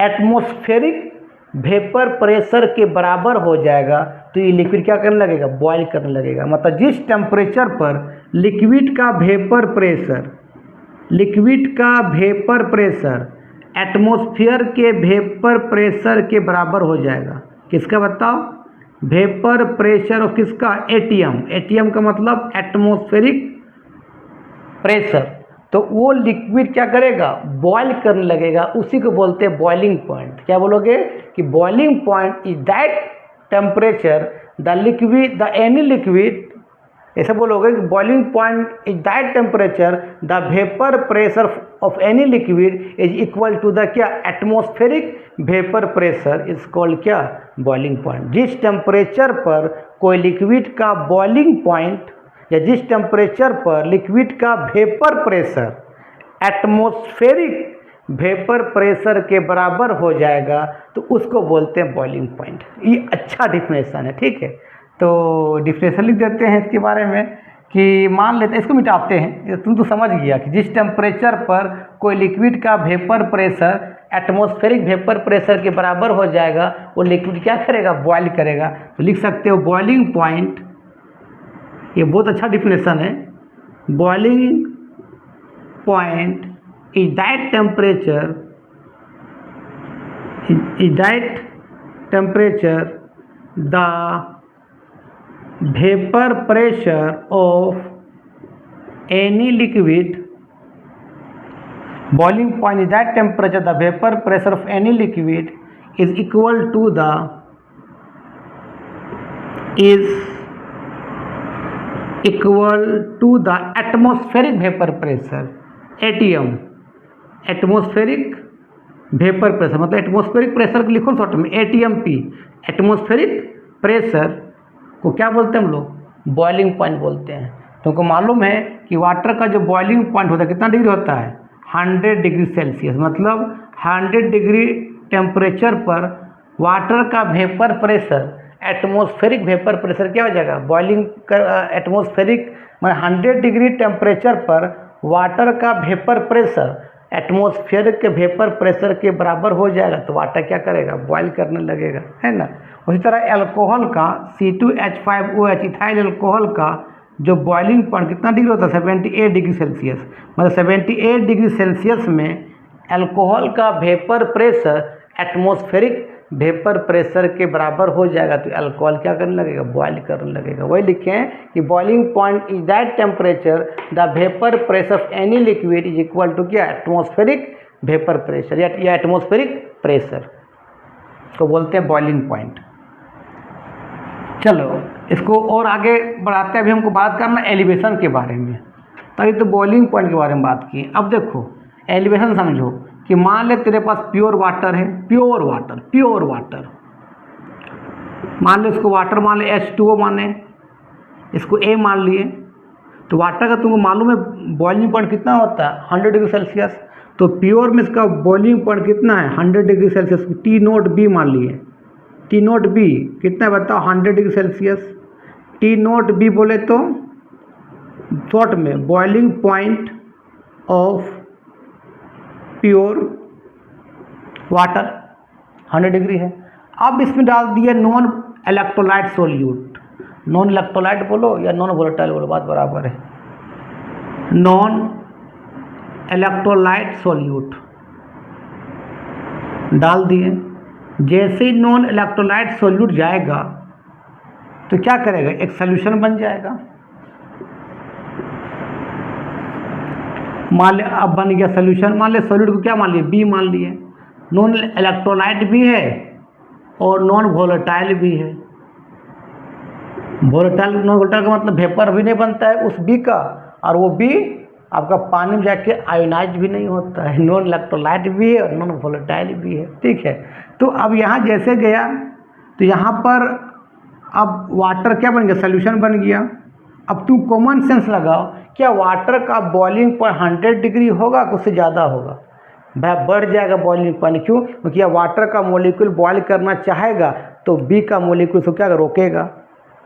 atmospheric vapour pressure के बराबर हो जाएगा, तो ये लिक्विड क्या करने लगेगा, बॉयल करने लगेगा। मतलब जिस टेम्परेचर पर लिक्विड का वेपर प्रेशर एटमॉस्फेयर के वेपर प्रेशर के बराबर हो जाएगा, किसका बताओ, वेपर प्रेशर ऑफ किसका, एटीएम का मतलब एटमॉस्फेरिक प्रेशर। तो वो लिक्विड क्या करेगा, बॉयल करने लगेगा, उसी को बोलते हैं बॉइलिंग पॉइंट। क्या बोलोगे कि boiling point is that temperature the any liquid, ऐसे बोलोगे कि boiling point is that temperature the vapour pressure of any liquid is equal to the क्या, atmospheric vapour pressure is called क्या, बॉइलिंग पॉइंट। जिस temperature पर कोई liquid का boiling point या जिस टेम्परेचर पर लिक्विड का vapour pressure atmospheric vapour pressure के बराबर हो जाएगा, तो उसको बोलते हैं बॉइलिंग पॉइंट। ये अच्छा डिफिनेशन है, ठीक है। तो डिफिनेशन लिख देते हैं इसके बारे में कि मान लेते हैं, इसको मिटाते हैं, तुम तो समझ गया कि जिस टेम्परेचर पर कोई लिक्विड का vapour pressure atmospheric vapour pressure के बराबर हो जाएगा, वो लिक्विड क्या करेगा, बॉयल करेगा। तो लिख सकते हो बॉइलिंग पॉइंट, ये बहुत अच्छा डिफिनेशन है, boiling point is that temperature the vapour pressure of any liquid boiling point is that temperature the vapour pressure of any liquid is equal to the atmospheric vapour pressure, ATM, atmospheric vapour pressure, मतलब atmospheric pressure को लिखो short में ATMP. Atmospheric pressure को क्या बोलते हैं हम लोग? बॉइलिंग पॉइंट बोलते हैं। तुमको मालूम है कि वाटर का जो बॉइलिंग पॉइंट होता है कितना डिग्री होता है? 100 डिग्री सेल्सियस। मतलब 100 डिग्री टेम्परेचर पर वाटर का vapour pressure, atmospheric vapour pressure क्या हो जाएगा? बॉइलिंग एटमॉस्फेरिक मतलब 100 डिग्री टेम्परेचर पर वाटर का वेपर प्रेशर एटमॉस्फेयर के वेपर प्रेशर के बराबर हो जाएगा, तो वाटर क्या करेगा? बॉयल करने लगेगा, है ना। उसी तरह अल्कोहल का C2H5OH इथाइल अल्कोहल का जो बॉइलिंग पॉइंट कितना डिग्री होता है? 78 डिग्री सेल्सियस। मतलब 78 डिग्री सेल्सियस में अल्कोहल का vapour pressure atmospheric vapour pressure के बराबर हो जाएगा, तो अल्कोहल क्या करने लगेगा? बॉयल करने लगेगा। वही लिखे हैं कि boiling point is that temperature the vapour pressure of any liquid is equal to क्या? एटमॉस्फेरिक वेपर प्रेशर या एटमॉस्फेरिक प्रेशर को बोलते हैं बॉइलिंग पॉइंट। चलो इसको और आगे बढ़ाते हैं। अभी हमको बात करना एलिवेशन के बारे में। तो अभी तो बॉइलिंग पॉइंट के बारे में बात की। अब देखो एलिवेशन समझो कि मान ले तेरे पास प्योर वाटर है, प्योर वाटर मान ले, इसको वाटर मान ले, H2O माने, इसको A मान लिए। तो वाटर का तुमको मालूम है बॉइलिंग पॉइंट कितना होता है? 100 डिग्री सेल्सियस। तो प्योर में इसका बॉइलिंग पॉइंट कितना है? 100 डिग्री सेल्सियस। T0B मान लिए। T0B कितना है बताओ? 100 डिग्री सेल्सियस। T0B बोले तो शॉर्ट में boiling point of pure water 100 degree है। अब इसमें डाल दिया non electrolyte solute. Non electrolyte बोलो या नॉन वोलेटाइल बोलो, बात बराबर है। नॉन इलेक्ट्रोलाइट सोल्यूट डाल दिए। जैसे ही नॉन इलेक्ट्रोलाइट सोल्यूट जाएगा तो क्या करेगा? एक सॉल्यूशन बन जाएगा। मान ले अब बन गया सॉल्यूशन। मान ले सॉल्यूट को क्या मान लिए? B मान लिए। नॉन इलेक्ट्रोलाइट भी है और नॉन वोलेटाइल भी है। वोलेटाइल नॉन वोलेटाइल का मतलब वेपर भी नहीं बनता है उस B का, और वो B आपका पानी में जाके आयोनाइज भी नहीं होता है। नॉन इलेक्ट्रोलाइट भी है और नॉन वोलेटाइल भी है, ठीक है। तो अब यहाँ जैसे गया तो यहाँ पर अब वाटर क्या बन गया? सॉल्यूशन बन गया। अब तू कॉमन सेंस लगाओ, क्या वाटर का बॉइलिंग पॉइंट 100 डिग्री होगा कि उससे ज़्यादा होगा? भाई बढ़ जाएगा बॉइलिंग पॉइंट। क्यों? क्योंकि वाटर का मॉलिक्यूल बॉयल करना चाहेगा तो B का मॉलिक्यूल उसको क्या रोकेगा,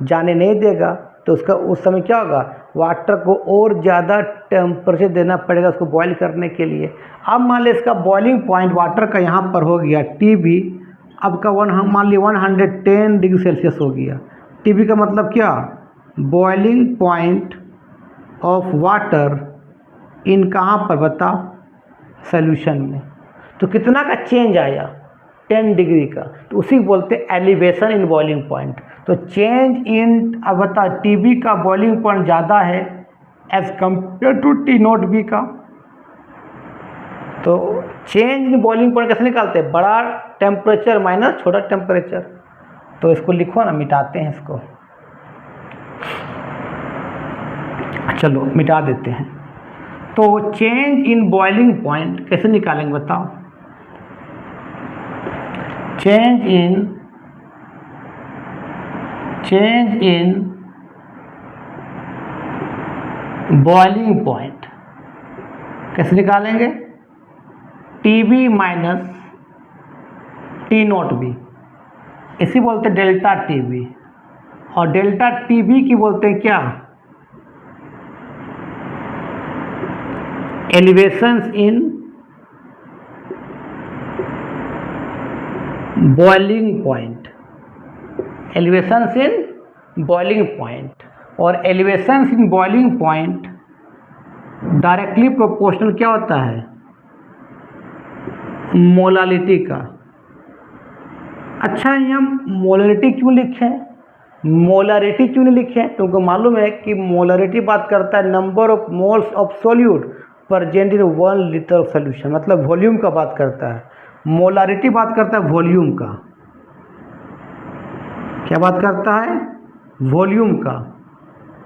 जाने नहीं देगा। तो उसका उस समय क्या होगा? वाटर को और ज़्यादा टेम्परेचर देना पड़ेगा उसको बॉयल करने के लिए। अब मान ली इसका बॉइलिंग पॉइंट वाटर का यहाँ पर हो गया TB। अब का मान ली 110 डिग्री सेल्सियस हो गया। TB का मतलब क्या? Boiling point of water in कहाँ पर बताओ? सॉल्यूशन में। तो कितना का चेंज आया? 10 डिग्री का। तो उसी को बोलते हैं एलिवेशन इन बॉइलिंग पॉइंट। तो चेंज इन, अब बता TB का बॉइलिंग पॉइंट ज़्यादा है एज कंपेयर टू T0B का। तो चेंज इन बॉइलिंग पॉइंट कैसे निकालते हैं? बड़ा टेम्परेचर माइनस छोटा टेम्परेचर। तो इसको लिखो ना, मिटाते हैं इसको। चलो मिटा देते हैं। तो चेंज इन बॉइलिंग पॉइंट कैसे निकालेंगे बताओ? चेंज इन बॉइलिंग पॉइंट कैसे निकालेंगे? TB माइनस T0B, इसी बोलते हैं डेल्टा TB। और डेल्टा TB की बोलते हैं क्या? Elevations in boiling point. Elevations in boiling point. और elevations in boiling point directly proportional क्या होता है? मोलालिटी का। अच्छा हम मोलारिटी क्यों लिखे? क्यों नहीं लिखे? तुमको मालूम है कि मोलारिटी बात करता है number of moles of solute present in 1 litre of solution, मतलब वॉल्यूम का बात करता है। मोलारिटी बात करता है वॉल्यूम का। क्या बात करता है? वॉल्यूम का।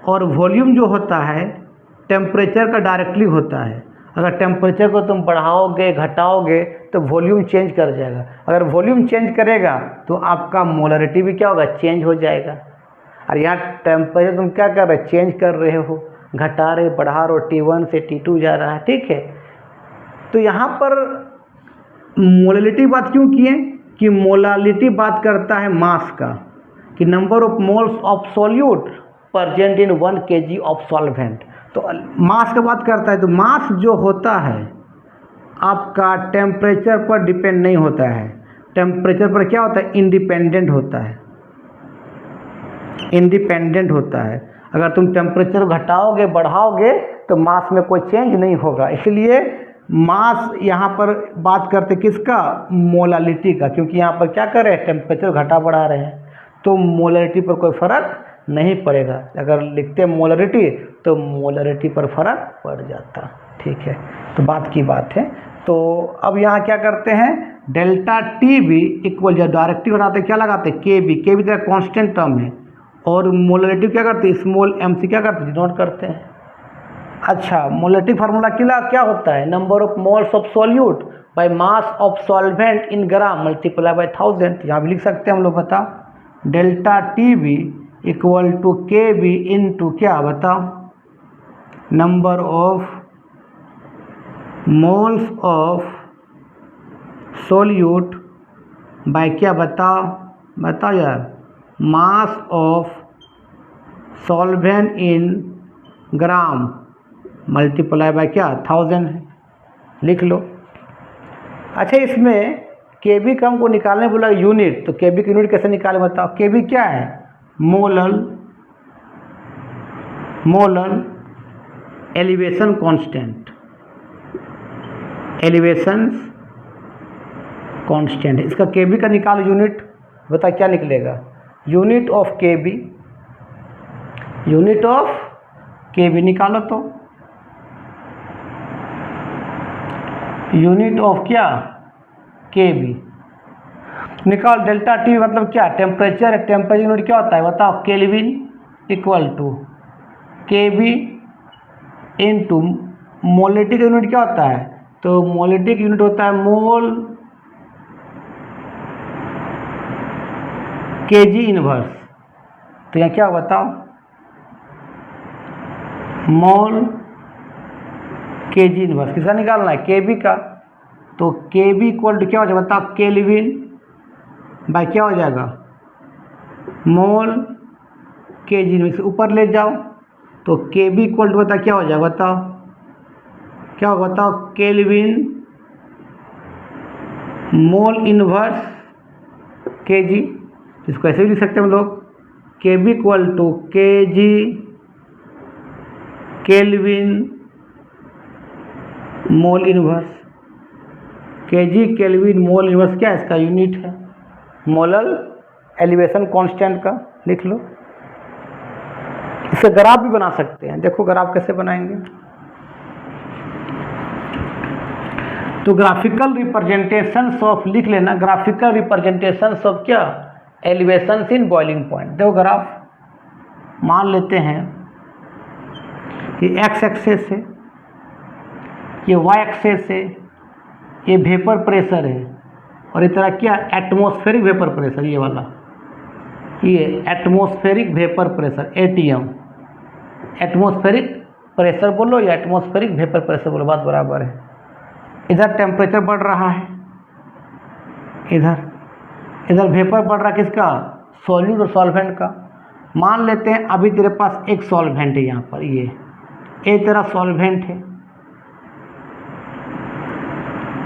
और वॉल्यूम जो होता है टेम्परेचर का डायरेक्टली होता है। अगर टेम्परेचर को तुम बढ़ाओगे घटाओगे तो वॉल्यूम चेंज कर जाएगा। अगर वॉल्यूम चेंज करेगा तो आपका मोलारिटी भी क्या होगा? चेंज हो जाएगा। और यहाँ टेम्परेचर तुम क्या कर रहे हो? चेंज कर रहे हो, घटा रहे बढ़ा रहे हो, T1 से T2 जा रहा है, ठीक है। तो यहाँ पर मोलालिटी बात क्यों किए कि मोलालिटी बात करता है मास का, कि number of moles of solute present in 1 kg of solvent. तो मास का बात करता है। तो मास जो होता है आपका टेम्परेचर पर डिपेंड नहीं होता है, टेम्परेचर पर क्या होता है? इंडिपेंडेंट होता है, इंडिपेंडेंट होता है। अगर तुम टेम्परेचर घटाओगे बढ़ाओगे तो मास में कोई चेंज नहीं होगा। इसलिए मास यहाँ पर बात करते किसका? मोलालिटी का, क्योंकि यहाँ पर क्या कर रहे हैं? टेम्परेचर घटा बढ़ा रहे हैं, तो मोलारिटी पर कोई फ़र्क नहीं पड़ेगा। अगर लिखते मोलारिटी तो मोलारिटी पर फ़र्क पड़ जाता, ठीक है। तो बात की बात है। तो अब यहाँ क्या करते हैं? डेल्टा टी भी इक्वल, जब डायरेक्टिव बनाते क्या लगाते? के बी। के बी तेरा कॉन्स्टेंट टर्म है, और मोलारिटी क्या करते हैं? स्मॉल एम से क्या करते हैं? डिनोट करते हैं। अच्छा, मोलारिटी फार्मूला क्या होता है? Number of moles of solute by mass of solvent in gram multiply by 1000। यहाँ भी लिख सकते हैं हम लोग, बताओ। Delta T B equal to K B into क्या? बताओ, number of moles of solute by क्या? बताओ, बताओ यार, mass of solvent in gram multiply by क्या? 1000 है, लिख लो। अच्छा, इसमें के बी का हमको निकालने बोला यूनिट, तो के बी की यूनिट कैसे निकाले बताओ? के बी क्या है? Molal elevation constant, elevation constant. इसका के बी का निकालो यूनिट, बता क्या निकलेगा? यूनिट ऑफ के बी, यूनिट ऑफ के बी निकालो। तो यूनिट ऑफ क्या? के बी निकाल। डेल्टा टी मतलब क्या? टेम्परेचर है। टेम्परेचर यूनिट क्या होता है बताओ? Kelvin equal to K B into molality का यूनिट क्या होता है? तो मोलिटी का यूनिट होता है मोल के जी इनवर्स। तो यहाँ क्या बताओ? मोल के जी इनवर्स। किसका निकालना है? के बी का। तो के बी इक्वल टू क्या हो जाएगा बताओ? केल्विन बाय क्या हो जाएगा? मोल के जी इनवर्स। ऊपर ले जाओ तो के बी इक्वल टू बता क्या हो जाएगा? बताओ क्या होगा? बताओ, केल्विन मोल इनवर्स के जी। इसको ऐसे भी लिख सकते हैं हम लोग, के बी इक्वल टू के जी केल्विन मोल इनवर्स। के जी केल्विन मोल इनवर्स क्या है? इसका यूनिट है। मोलल एलिवेशन कांस्टेंट का लिख लो। इसे ग्राफ भी बना सकते हैं। देखो ग्राफ कैसे बनाएंगे। तो ग्राफिकल रिप्रेजेंटेशंस ऑफ लिख लेना, ग्राफिकल रिप्रेजेंटेशंस ऑफ क्या? Elevations in boiling point. देखो ग्राफ मान लेते हैं ये एक्स एक्सेस है, ये वाई एक्सेस है, ये वेपर प्रेशर है, और इस तरह क्या? एटमॉस्फेरिक वेपर प्रेशर, ये वाला, ये atmospheric vapour pressure ATM. Atmospheric pressure बोलो या एटमॉस्फेरिक वेपर प्रेशर बोलो, बात बराबर है। इधर टेम्परेचर बढ़ रहा है, इधर वेपर बढ़ रहा है किसका? सॉल्यूट और सॉल्वेंट का। मान लेते हैं अभी तेरे पास एक सॉल्वेंट है यहाँ पर, ये तेरा सॉल्वेंट है।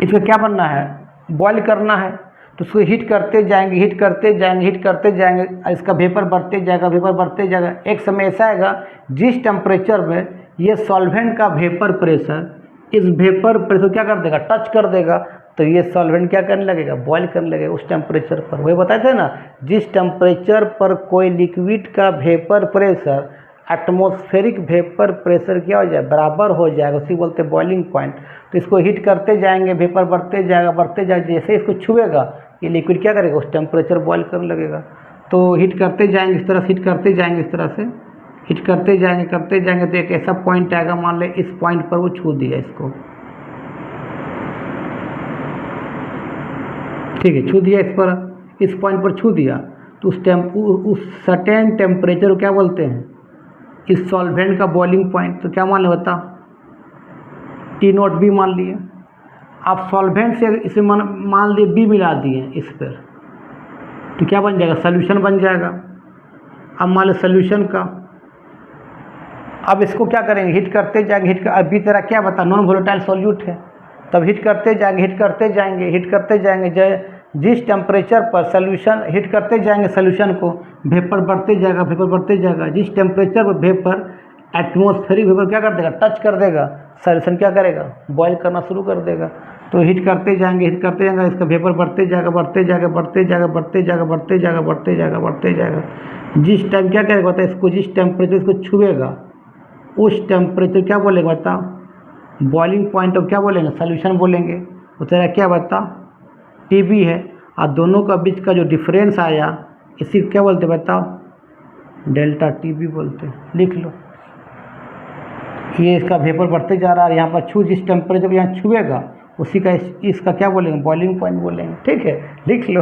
इसको क्या बनना है? बॉईल करना है। तो उसको हीट करते जाएंगे, हीट करते जाएंगे, हीट करते जाएंगे, इसका वेपर बढ़ते जाएगा, वेपर बढ़ते जाएगा। एक समय ऐसा आएगा जिस टेम्परेचर में ये सॉल्वेंट का वेपर प्रेशर इस वेपर प्रेशर क्या कर देगा? टच कर देगा, तो ये सॉल्वेंट क्या करने लगेगा? बॉईल करने लगेगा उस टेम्परेचर पर। वही बताए थे ना, जिस टेम्परेचर पर कोई लिक्विड का vapour pressure atmospheric vapour pressure क्या हो जाए, बराबर हो जाएगा, उसी बोलते हैं बॉइलिंग पॉइंट। तो इसको हीट करते जाएंगे, वेपर बढ़ते जाएगा, जैसे इसको छुएगा ये लिक्विड क्या करेगा, उस टेम्परेचर बॉयल करने लगेगा। तो हीट करते जाएंगे इस तरह से, हीट करते जाएंगे इस तरह से, हीट करते जाएंगे तो एक ऐसा पॉइंट आएगा, मान ले इस पॉइंट पर वो छू दिया इसको, ठीक है, छू दिया इस पर, इस पॉइंट पर छू दिया, तो उस सर्टेन टेम्परेचर को क्या बोलते हैं, इस सॉल्वेंट का बॉइलिंग पॉइंट। तो क्या मान लिया बता, T0 B मान लिए। आप सॉल्वेंट से इसे मान लिए B मिला दिए इस पर, तो क्या बन जाएगा, सॉल्यूशन बन जाएगा। अब मान लो सॉल्यूशन का, अब इसको क्या करेंगे, हीट करते जाएंगे, अभी तेरा क्या बता, नॉन वोलेटाइल सॉल्यूट है, तब हीट करते जाएंगे, जिस टेम्परेचर पर सॉल्यूशन हीट करते जाएंगे सॉल्यूशन को, वेपर बढ़ते जाएगा, जिस टेम्परेचर पर वेपर एटमॉस्फेरिक वेपर क्या कर देगा, टच कर देगा, सॉल्यूशन क्या करेगा, बॉयल करना शुरू कर देगा। तो हीट करते जाएंगे, इसका वेपर बढ़ते जाएगा, जिस टाइम क्या करेगा बता, इसको जिस टेम्परेचर इसको छुएगा उस टेम्परेचर क्या बोलेंगे बता, बॉइलिंग पॉइंट ऑफ क्या बोलेंगे, सॉल्यूशन बोलेंगे। तो तेरा क्या बता, TB है, और दोनों का बीच का जो डिफरेंस आया इसी क्या बोलते बताओ, डेल्टा TB बोलते हैं। लिख लो, ये इसका वेपर बढ़ते जा रहा है, यहाँ पर जिस टेम्परेचर को यहाँ छुएगा उसी का इसका क्या बोलेंगे, बॉइलिंग पॉइंट बोलेंगे, ठीक है, लिख लो।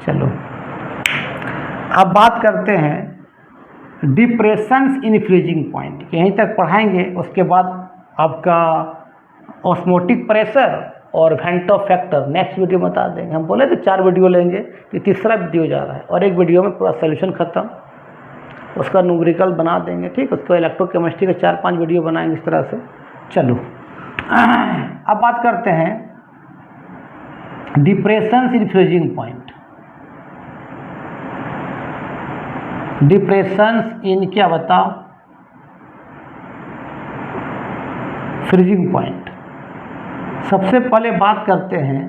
चलो अब बात करते हैं डिप्रेशंस इन फ्रीजिंग पॉइंट, यहीं तक पढ़ाएंगे। उसके बाद आपका ऑस्मोटिक प्रेशर और वेंटो फैक्टर नेक्स्ट वीडियो में बता देंगे। हम बोले तो 4 वीडियो लेंगे, तो तीसरा वीडियो जा रहा है, और एक वीडियो में पूरा सोल्यूशन ख़त्म, उसका न्यूमेरिकल बना देंगे, ठीक। उसको इलेक्ट्रोकेमिस्ट्री के 4-5 वीडियो बनाएंगे इस तरह से। चलो अब बात करते हैं depressions in freezing point. Depressions in क्या बताओ, फ्रीजिंग पॉइंट। सबसे पहले बात करते हैं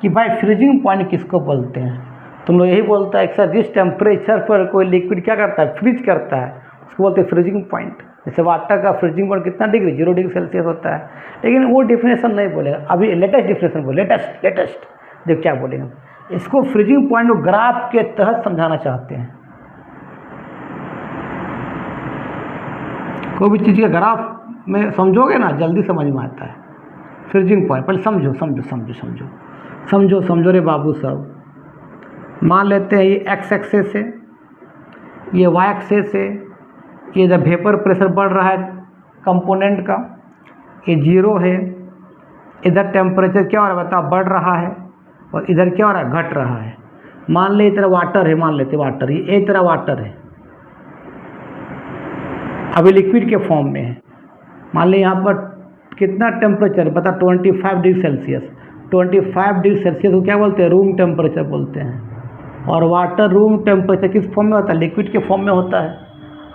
कि भाई फ्रीजिंग पॉइंट किसको बोलते हैं। तुम लोग यही बोलता है सर जिस टेम्परेचर पर कोई लिक्विड क्या करता है, फ्रीज करता है, उसको बोलते हैं फ्रीजिंग पॉइंट। जैसे वाटर का फ्रीजिंग पॉइंट कितना डिग्री, 0 डिग्री सेल्सियस होता है। लेकिन वो डिफिनेशन नहीं बोलेगा, अभी लेटेस्ट डिफिनेशन बोले, लेटेस्ट जो क्या बोलेंगे, इसको फ्रीजिंग पॉइंट को ग्राफ के तहत समझाना चाहते हैं। कोई भी चीज़ के ग्राफ में समझोगे ना जल्दी समझ में आता है। फ्रीजिंग पॉइंट पहले समझो रे बाबू साहब। मान लेते हैं ये x एक्सेस है, ये y एक्सेस है, ये जब वेपर प्रेशर बढ़ रहा है कंपोनेंट का, ये 0 है, इधर टेम्परेचर क्या हो रहा है बताओ, बढ़ रहा है, और इधर क्या हो रहा है, घट रहा है। मान ले इधर वाटर है, मान लेते वाटर, ये एक तरह वाटर है, अभी लिक्विड के फॉर्म में है। मान ली यहाँ पर कितना टेम्परेचर बता, 25 डिग्री सेल्सियस। 25 डिग्री सेल्सियस को क्या बोलते हैं, रूम टेम्परेचर बोलते हैं। और वाटर रूम टेम्परेचर किस फॉर्म में होता है, लिक्विड के फॉर्म में होता है।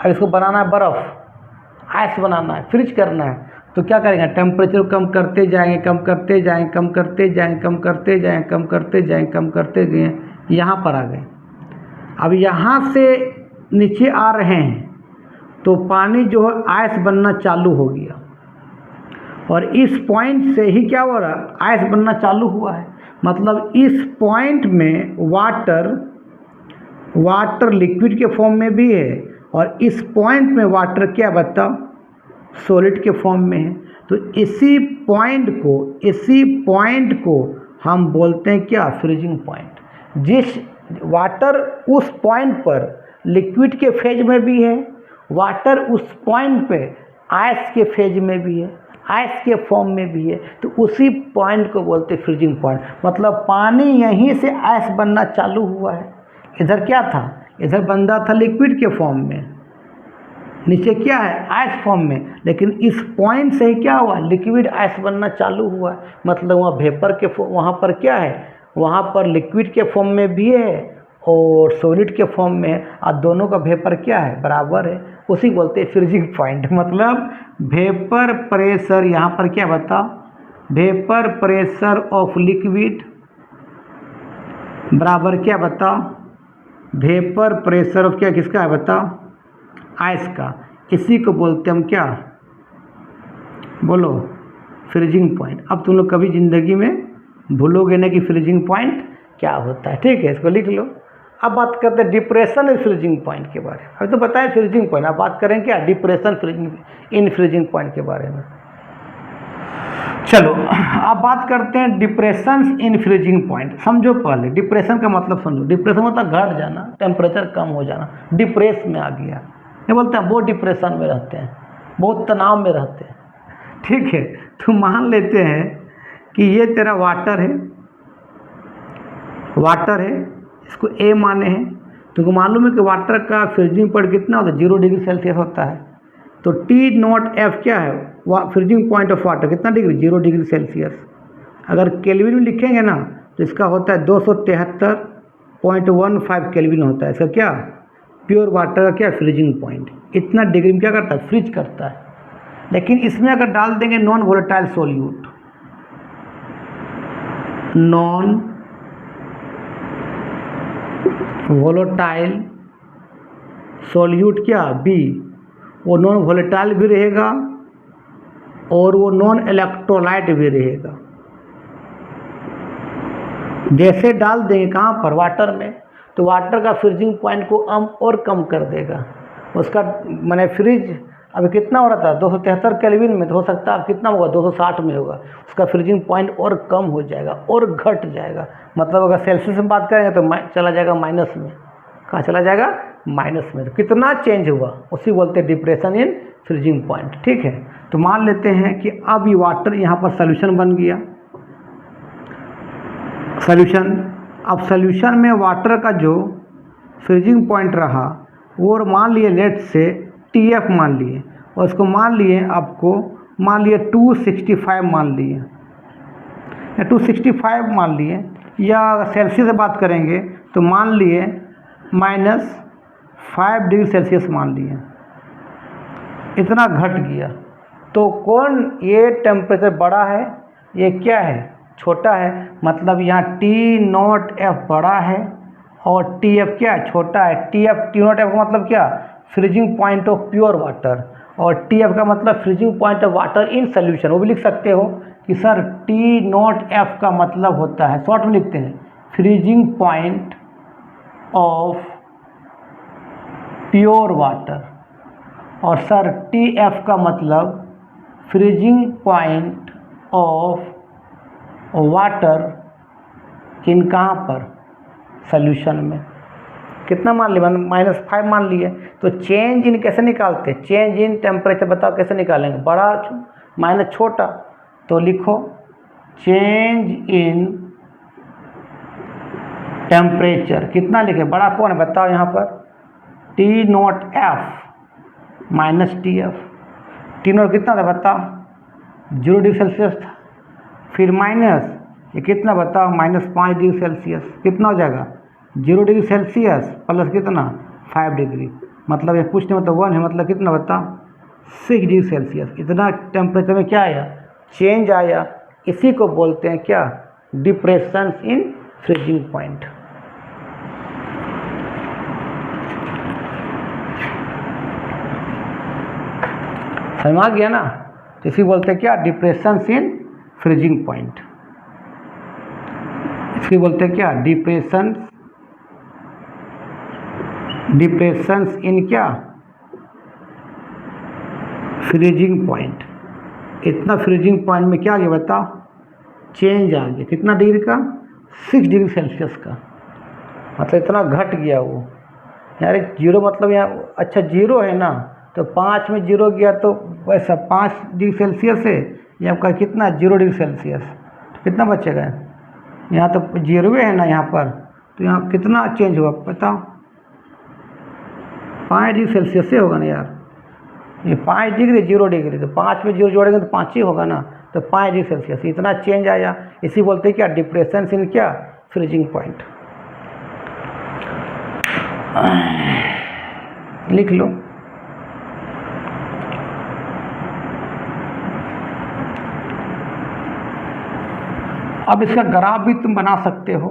अब इसको बनाना है बर्फ़, आइस बनाना है, फ्रीज करना है, तो क्या करेंगे, टेम्परेचर कम करते जाएंगे, यहाँ पर आ गए। अब यहाँ से नीचे आ रहे हैं तो पानी जो है आइस बनना चालू हो गया, और इस पॉइंट से ही क्या हो रहा है, आइस बनना चालू हुआ है। मतलब इस पॉइंट में वाटर लिक्विड के फॉर्म में भी है, और इस पॉइंट में वाटर क्या बताओ, सॉलिड के फॉर्म में है। तो इसी पॉइंट को हम बोलते हैं क्या, फ्रीजिंग पॉइंट। जिस वाटर उस पॉइंट पर लिक्विड के फेज में भी है, वाटर उस पॉइंट पे आइस के फेज में भी है, आइस के फॉर्म में भी है, तो उसी पॉइंट को बोलते हैं फ्रीजिंग पॉइंट। मतलब पानी यहीं से आइस बनना चालू हुआ है। इधर क्या था, इधर बंदा था लिक्विड के फॉर्म में, नीचे क्या है, आइस फॉर्म में, लेकिन इस पॉइंट से ही क्या हुआ, लिक्विड आइस बनना चालू हुआ। मतलब वहाँ वेपर के वहाँ पर क्या है, वहाँ पर लिक्विड के फॉर्म में भी है और सॉलिड के फॉर्म में है, और दोनों का वेपर क्या है, बराबर है, उसी बोलते हैं फ्रीजिंग पॉइंट। मतलब वेपर प्रेशर, यहाँ पर क्या बता, वेपर प्रेशर ऑफ लिक्विड बराबर क्या बता, वेपर प्रेशर ऑफ क्या, किसका है बता, आइस का, इसी को बोलते हम क्या, बोलो, फ्रीजिंग पॉइंट। अब तुम लोग कभी ज़िंदगी में भूलोगे नहीं कि फ्रीजिंग पॉइंट क्या होता है, ठीक है, इसको लिख लो। अब बात करते हैं डिप्रेशन इन फ्रीजिंग पॉइंट के बारे में। अभी तो बताया फ्रीजिंग पॉइंट, अब बात करें क्या, डिप्रेशन फ्रीजिंग इन फ्रीजिंग पॉइंट के बारे में। चलो अब बात करते हैं डिप्रेशन इन फ्रीजिंग पॉइंट। समझो पहले डिप्रेशन का मतलब समझो। डिप्रेशन मतलब घट जाना, टेम्परेचर कम हो जाना, डिप्रेस में आ गया, ये बोलते हैं बहुत डिप्रेशन में रहते हैं, बहुत तनाव में रहते हैं, ठीक है। तो मान लेते हैं कि ये तेरा वाटर है, वाटर है, इसको ए माने हैं। तुमको मालूम है कि वाटर का फ्रीजिंग पॉइंट कितना होता है, 0 डिग्री सेल्सियस होता है। तो टी नॉट एफ क्या है, फ्रीजिंग पॉइंट ऑफ वाटर कितना डिग्री, 0 डिग्री सेल्सियस। अगर केल्विन में लिखेंगे ना तो इसका होता है 273.15 केल्विन होता है इसका क्या, प्योर वाटर का क्या, फ्रीजिंग पॉइंट। इतना डिग्री में क्या करता है, फ्रीज करता है। लेकिन इसमें अगर डाल देंगे non volatile solute, non volatile solute क्या, बी, वो नॉन वोलेटाइल भी रहेगा और वो नॉन इलेक्ट्रोलाइट भी रहेगा। जैसे डाल देंगे कहाँ पर, वाटर में, तो वाटर का फ्रीजिंग पॉइंट को और कम कर देगा। उसका मैंने फ्रिज अभी कितना हो रहा था, 273 केल्विन में, तो हो सकता है कितना होगा, 260 में होगा। उसका फ्रीजिंग पॉइंट और कम हो जाएगा और घट जाएगा। मतलब अगर सेल्सियस में बात करेंगे तो चला जाएगा माइनस में। कहाँ चला जाएगा, माइनस में। तो कितना चेंज हुआ, उसी बोलते हैं डिप्रेशन इन फ्रीजिंग पॉइंट, ठीक है। तो मान लेते हैं कि अब ये वाटर यहाँ पर सोल्यूशन बन गया, सोल्यूशन। अब सोल्यूशन में वाटर का जो फ्रीजिंग पॉइंट रहा वो मान लिए लेट से TF मान लिए, और इसको मान लिए आपको, मान लिए 265 मान लिए, या 265 मान लिए, या सेल्सियस से बात करेंगे तो मान लिए -5 डिग्री सेल्सियस मान लिए। इतना घट गया। तो कौन, ये टेम्परेचर बड़ा है, ये क्या है, छोटा है। मतलब यहाँ टी नॉट एफ बड़ा है और टी एफ क्या है, छोटा है। टी नॉट एफ का मतलब क्या, freezing point of pure water, और टी एफ का मतलब freezing point of water in solution. वो भी लिख सकते हो कि सर टी नॉट एफ का मतलब होता है, शॉर्ट में लिखते हैं, freezing point of pure water, और सर टी एफ का मतलब freezing point of water in कहाँ पर, सोल्यूशन में। कितना मान लिए, -5 मान लिए। तो चेंज इन कैसे निकालते हैं, चेंज इन टेम्परेचर बताओ कैसे निकालेंगे, बड़ा माइनस छोटा। तो लिखो चेंज इन टेम्परेचर, कितना लिखे, बड़ा कौन है बताओ यहाँ पर, T not F minus T F. T not कितना था बताओ, 0 डिग्री सेल्सियस था, फिर माइनस ये कितना बताओ, -5 डिग्री सेल्सियस। कितना हो जाएगा, 0 डिग्री सेल्सियस प्लस कितना, 5 डिग्री। मतलब ये कुछ नहीं, मतलब 1 है, मतलब कितना बताओ, 6 डिग्री सेल्सियस। इतना टेम्परेचर में क्या आया, चेंज आया। इसी को बोलते हैं क्या, डिप्रेशन इन फ्रीजिंग पॉइंट। समझ आ गया ना। तो इसी बोलते हैं क्या, डिप्रेशन इन फ्रीजिंग पॉइंट। इसकी बोलते हैं क्या, डिप्रेशन इन क्या, फ्रीजिंग पॉइंट। इतना फ्रीजिंग पॉइंट में क्या आ गया बताओ, चेंज आ गया। कितना डिग्री का, 6 डिग्री सेल्सियस का। मतलब इतना घट गया वो यार। 0 मतलब यहाँ, अच्छा 0 है ना, तो 5 में 0 गया तो वैसा 5 डिग्री सेल्सियस है। ये आपका कितना, 0 डिग्री सेल्सियस। तो कितना बचेगा, यहाँ तो 0 है ना यहाँ पर, तो यहाँ कितना चेंज हुआ बताओ, 5 डिग्री सेल्सियस से होगा ना यार। ये 5 डिग्री 0 डिग्री, तो 5 में 0 जोड़ेंगे तो 5 ही होगा ना। तो 5 डिग्री सेल्सियस, इतना चेंज आया। इसी बोलते हैं क्या, डिप्रेशन इन क्या, फ्रीजिंग पॉइंट। लिख लो। अब इसका ग्राफ भी तुम बना सकते हो,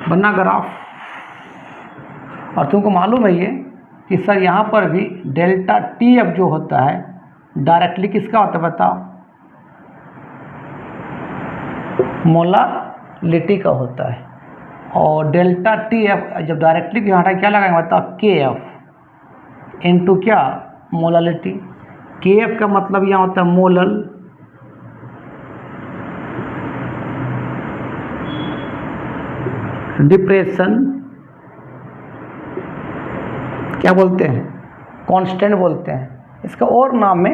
बना ग्राफ। और तुमको मालूम है ये कि सर यहाँ पर भी डेल्टा टी एफ जो होता है डायरेक्टली किसका होता है बताओ, मोलालिटी का होता है। और डेल्टा टी एफ जब डायरेक्टली यहाँ क्या लगाएंगे बताओ, के एफ इंटू क्या, मोलालिटी। के एफ का मतलब यहाँ होता है मोलल, डिप्रेशन क्या बोलते हैं, कांस्टेंट बोलते हैं। इसका और नाम है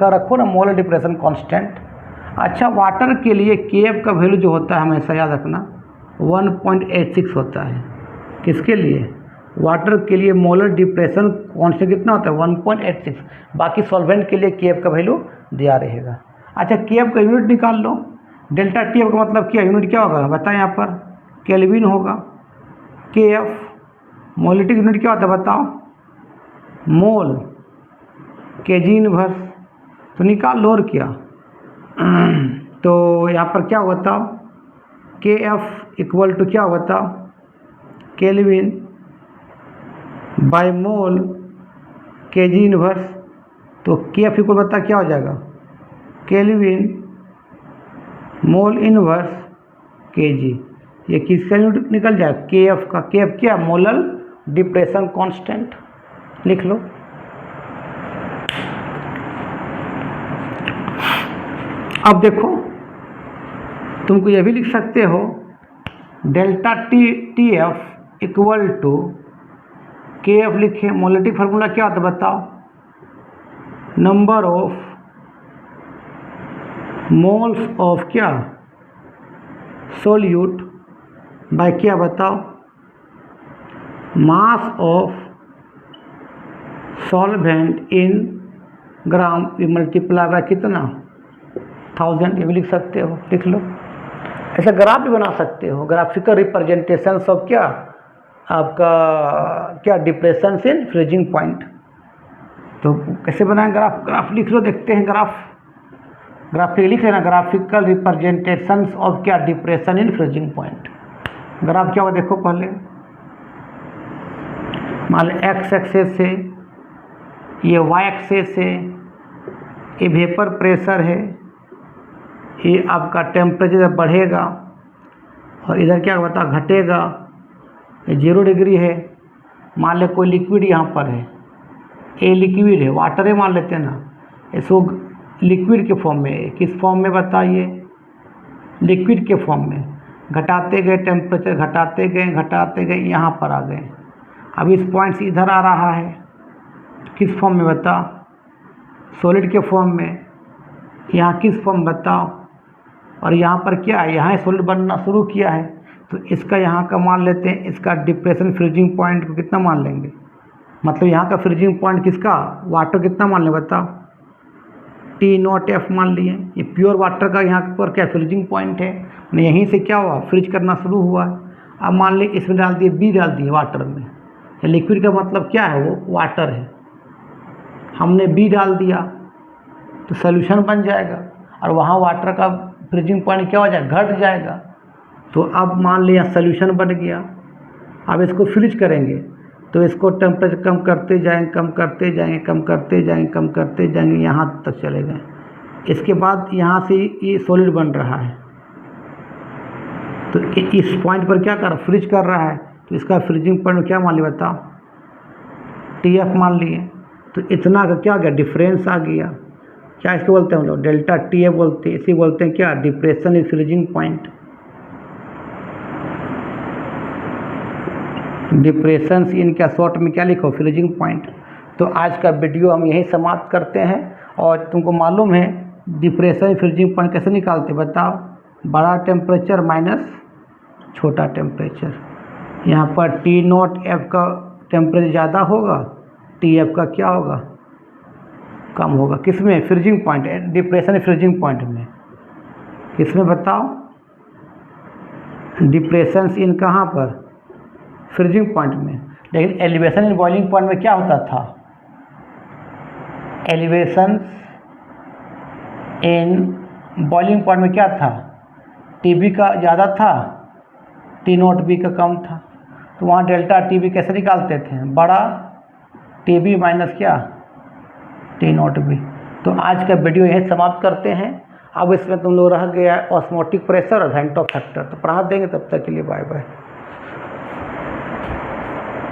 रखो ना, मोलर डिप्रेशन कांस्टेंट। अच्छा, वाटर के लिए के एफ का वैल्यू जो होता है हमेशा याद रखना 1.86 होता है। किसके लिए, वाटर के लिए मोलर डिप्रेशन कांस्टेंट कितना होता है 1.86। बाकी सॉल्वेंट के लिए के एफ का वैल्यू दिया रहेगा। अच्छा, के एफ का यूनिट निकाल लो। डेल्टा टी एफ का मतलब क्या, यूनिट क्या होगा बताएं, यहाँ पर केल्विन होगा। के एफ मोलिटी यूनिट क्या होता है बताओ, मोल, केजी इनवर्स। तो निकाल लो और क्या। तो यहाँ पर क्या होता, के एफ इक्वल टू क्या होता, kelvin by mole KG inverse. तो के एफ इक्वल बता क्या हो जाएगा, केल्विन मोल इनवर्स केजी। ये किसका यूनिट निकल जाए, के एफ का। के एफ क्या, मोलल डिप्रेशन कांस्टेंट, लिख लो। अब देखो, तुमको ये भी लिख सकते हो delta T F equal to K F लिखे, मोलिटी फार्मूला क्या होता है बताओ, नंबर ऑफ मोल्स ऑफ क्या, सोल्यूट बाय क्या बताओ, mass of solvent in gram, multiply by कितना 1000। ये भी लिख सकते हो, लिख लो। ऐसा ग्राफ भी बना सकते हो, ग्राफिकल रिप्रेजेंटेशन ऑफ क्या, आपका क्या, डिप्रेशन इन फ्रीजिंग पॉइंट। तो कैसे बनाएं ग्राफ, ग्राफ लिख लो, देखते हैं ग्राफ। ग्राफिक लिख लेना, ग्राफिकल रिप्रेजेंटेशन ऑफ क्या, depression in freezing point. Graph क्या होगा देखो पहले, मान लो एक्स एक्सेस है, ये वाई एक्सेस है, ये वेपर प्रेशर है, ये आपका टेम्परेचर बढ़ेगा और इधर क्या बता घटेगा, ये 0 डिग्री है। मान ले कोई लिक्विड यहाँ पर है, ये लिक्विड है, वाटर है मान लेते हैं ना, इसको लिक्विड के फॉर्म में, किस फॉर्म में बताइए, लिक्विड के फॉर्म में। घटाते गए टेम्परेचर, घटाते गए यहाँ पर आ गए। अब इस पॉइंट से इधर आ रहा है, किस फॉर्म में बता, सॉलिड के फॉर्म में। यहाँ किस फॉर्म बताओ, और यहाँ पर क्या है, यहाँ सॉलिड बनना शुरू किया है। तो इसका यहाँ का मान लेते हैं, इसका डिप्रेशन फ्रीजिंग पॉइंट को कितना मान लेंगे, मतलब यहाँ का फ्रीजिंग पॉइंट किसका, वाटर कितना मान लें बताओ, T0F मान लिए। ये प्योर वाटर का यहाँ पर क्या फ्रीजिंग पॉइंट है, यहीं से क्या हुआ, फ्रीज करना शुरू हुआ है। अब मान ली इसमें डाल दिए बी, डाल दिए वाटर में, लिक्विड का मतलब क्या है, वो वाटर है, हमने बी डाल दिया तो सोल्यूशन बन जाएगा, और वहाँ वाटर का फ्रीजिंग पॉइंट क्या हो जाएगा, घट जाएगा। तो अब मान लिया सोल्यूशन बन गया, अब इसको फ्रीज करेंगे तो इसको टेम्परेचर कम करते जाएंगे, कम करते जाएंगे, कम करते जाएंगे, कम करते जाएंगे, यहाँ तक चले गए। इसके बाद यहाँ से ये सॉलिड बन रहा है, तो इस पॉइंट पर क्या कर रहा, फ्रीज कर रहा है। तो इसका फ्रीजिंग पॉइंट क्या मान लिया बताओ, TF मान लिए। तो इतना का क्या गया, डिफरेंस आ गया। क्या इसको बोलते हैं हम लोग, डेल्टा TF बोलते हैं। इसी बोलते हैं क्या, depression in freezing point. Depression in क्या शॉर्ट में क्या लिखो, फ्रीजिंग पॉइंट। तो आज का वीडियो हम यहीं समाप्त करते हैं। और तुमको मालूम है डिप्रेशन फ्रीजिंग पॉइंट कैसे निकालते बताओ, बड़ा टेम्परेचर माइनस छोटा टेम्परेचर। यहाँ पर T0F का टेम्परेचर ज़्यादा होगा, TF का क्या होगा, कम होगा। किस में, freezing point, depression freezing point में। किस में बताओ, डिप्रेशन इन कहाँ पर, फ्रीजिंग पॉइंट में। लेकिन एलिवेशन इन बॉइलिंग पॉइंट में क्या होता था, एलिवेशन इन बॉइलिंग पॉइंट में क्या था, TB का ज़्यादा था, T0B का कम था। तो वहाँ डेल्टा TB कैसे निकालते थे, बड़ा टी बी माइनस क्या टी नॉट बी। तो आज का वीडियो यहीं समाप्त करते हैं। अब इसमें तुम लोग रह गया ऑस्मोटिक प्रेशर और वेंटो फैक्टर, तो पढ़ा देंगे। तब तक के लिए बाय बाय।